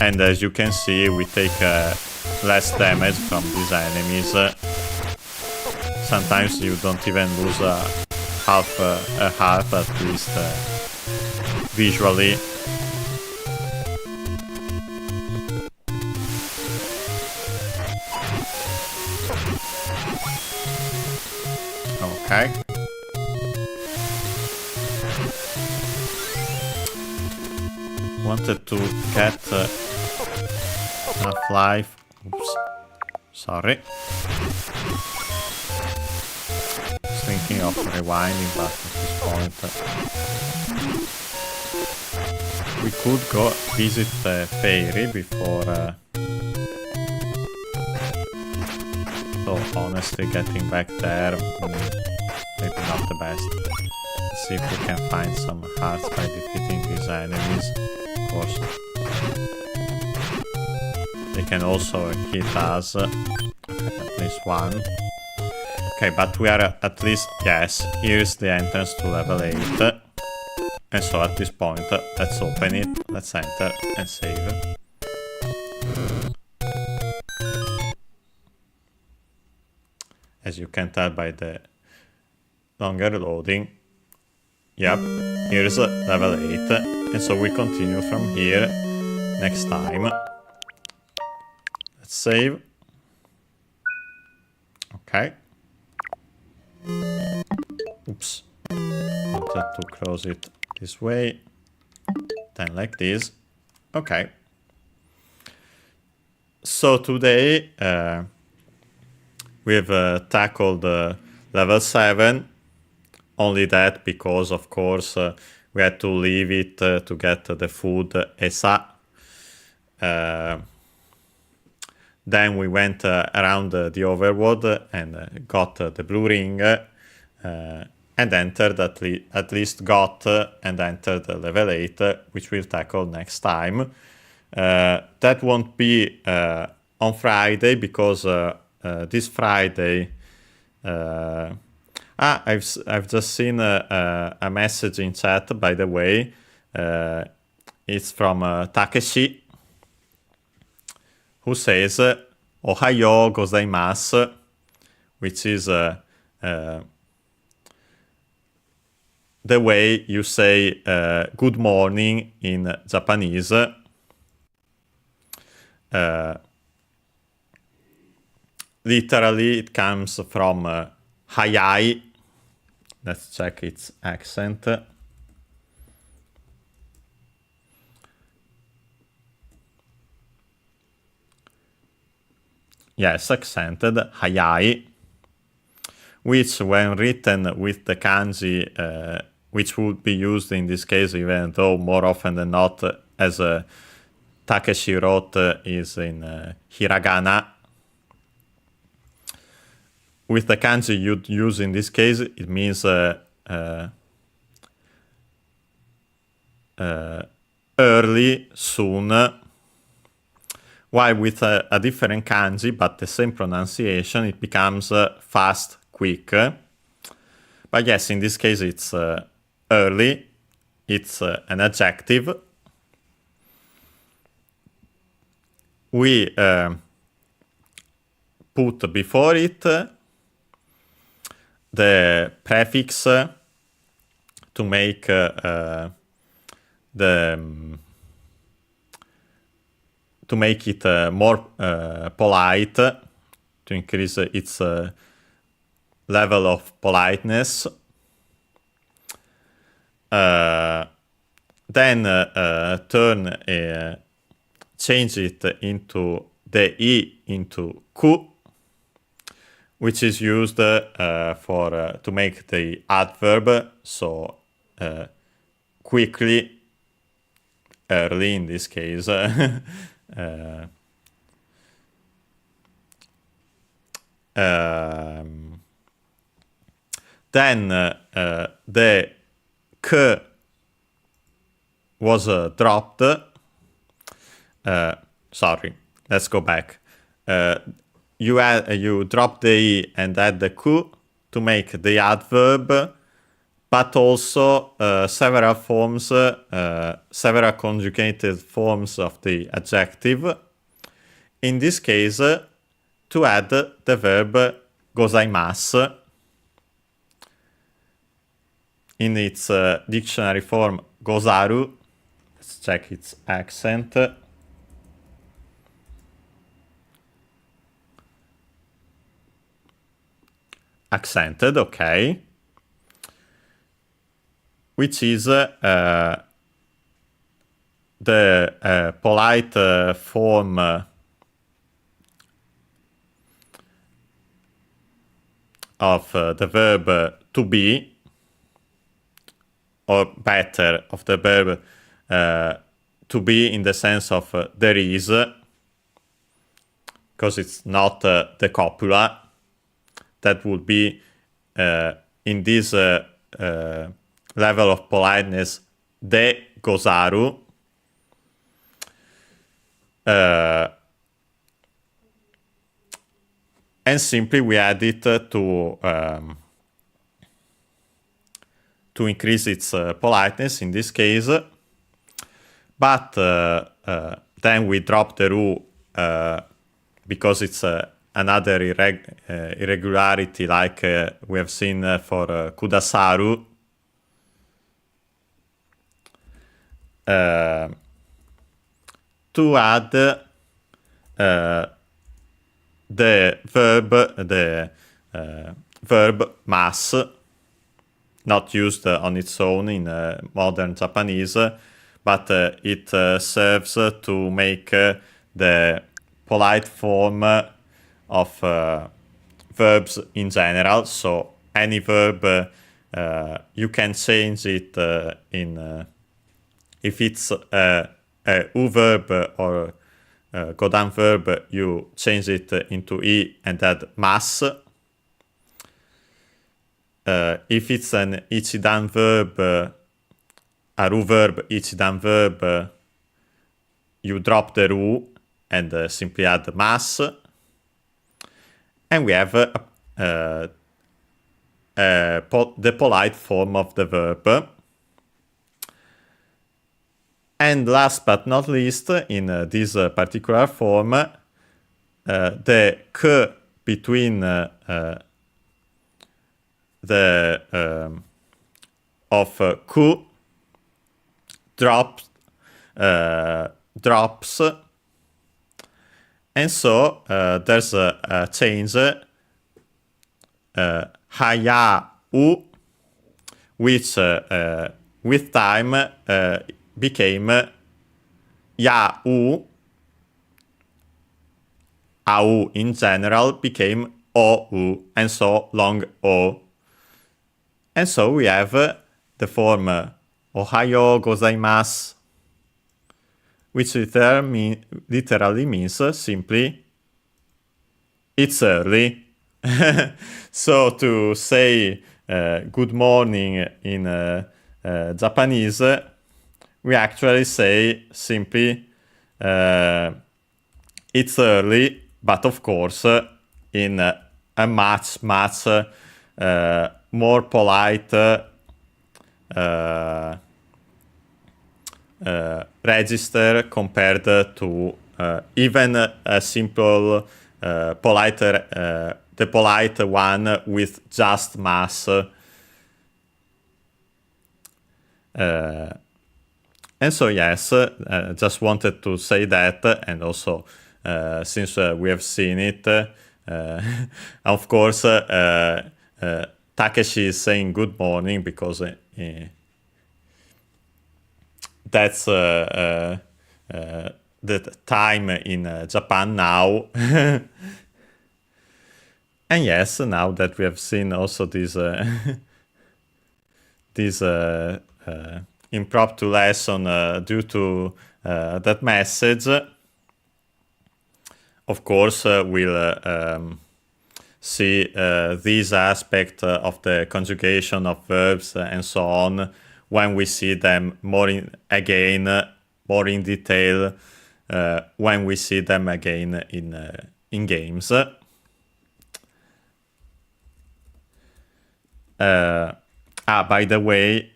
And as you can see, we take less damage from these enemies. Sometimes you don't even lose a half at least visually. Okay. Wanted to get enough life. Oops. Sorry. Was thinking of rewinding, but at this point we could go visit the fairy before. So honestly, getting back there, maybe not the best. Let's see if we can find some hearts by defeating these enemies. Of course, they can also hit us. Okay, at least one. Okay, but we are at least, yes, here's the entrance to level 8. And so at this point, let's open it, let's enter and save. As you can tell by the longer loading. Yep, here's level 8. And so we continue from here next time. Let's save. Okay. Oops. Wanted to close it this way. Then like this. Okay. So today we've tackled level 7. Only that because, of course, we had to leave it to get the food ESA. Then we went around the overworld and got the blue ring and entered, at least got and entered level 8, which we'll tackle next time. That won't be on Friday because this Friday... I've just seen a message in chat, by the way. It's from Takeshi, who says Ohayo gozaimasu, which is the way you say good morning in Japanese. Literally, it comes from hayai. Let's check its accent. yes, accented, hayai, which when written with the kanji, which would be used in this case, even though more often than not, as Takeshi wrote, is in hiragana. With the kanji you'd use in this case, it means early, soon. While with a different kanji, but the same pronunciation, it becomes fast, quick. But yes, in this case, it's early. It's an adjective. We put before it the prefix to make to make it more polite, to increase its level of politeness. Then change it into the I into ku, which is used for to make the adverb, so quickly, early in this case. Then the k was dropped. Sorry, let's go back. You drop the I and add the ku to make the adverb, but also several forms, several conjugated forms of the adjective. In this case, to add the verb gozaimasu in its dictionary form gozaru. Let's check its accent. Accented, okay. Which is the polite form of the verb to be, or better, of the verb to be in the sense of there is, because it's not the copula. That would be, in this level of politeness, de gozaru. And simply we add it to increase its politeness in this case. But then we drop the ru because it's another irregularity, like we have seen for kudasaru. To add the verb mas, not used on its own in modern Japanese, but it serves to make the polite form of verbs in general. So any verb, you can change it in if it's a u verb or godan verb, you change it into I and add mas. If it's an ichidan verb, a ru verb, ichidan verb, you drop the ru and simply add mas. And we have the polite form of the verb. And last but not least, in this particular form, the k between the of ku drops, and so there's a change, haya u, which with time became ya u, AU in general became OU, and so long O. And so we have the form Ohayo gozaimasu, which literally means simply it's early. So to say good morning in Japanese, we actually say simply it's early, but of course in a much more polite register compared to even a simple the polite one with just mass. And so yes, just wanted to say that, and also since we have seen it, of course Takeshi is saying good morning because that's the time in Japan now. And yes, now that we have seen also this this impromptu lesson due to that message, of course we'll see this aspect of the conjugation of verbs and so on when we see them more in detail when we see them again in games. By the way,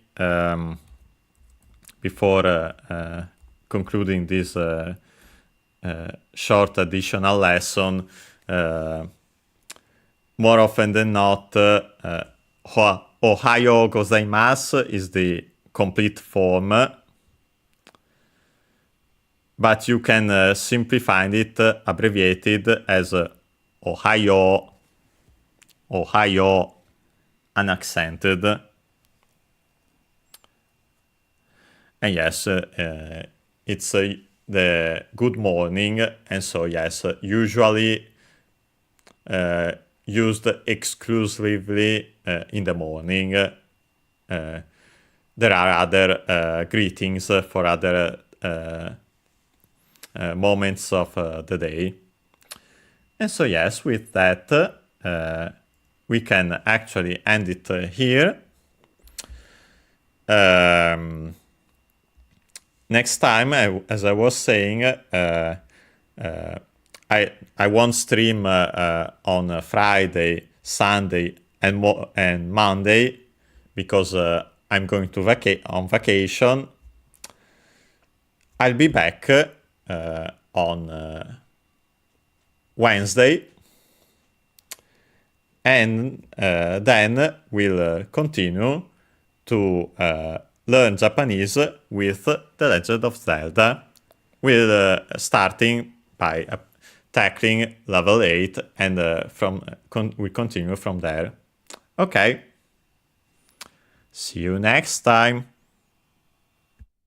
before concluding this short additional lesson, more often than not, Ohayo gozaimasu is the complete form, but you can simply find it abbreviated as Ohayo, unaccented. And yes, it's the good morning, and so yes, usually used exclusively in the morning. There are other greetings for other moments of the day. And so yes, with that, we can actually end it here. Next time, as I was saying, I won't stream on Friday, Sunday, and Monday because I'm going to on vacation. I'll be back on Wednesday, and then we'll continue to learn Japanese with The Legend of Zelda. We'll starting by tackling level 8, and we continue from there. Okay. See you next time.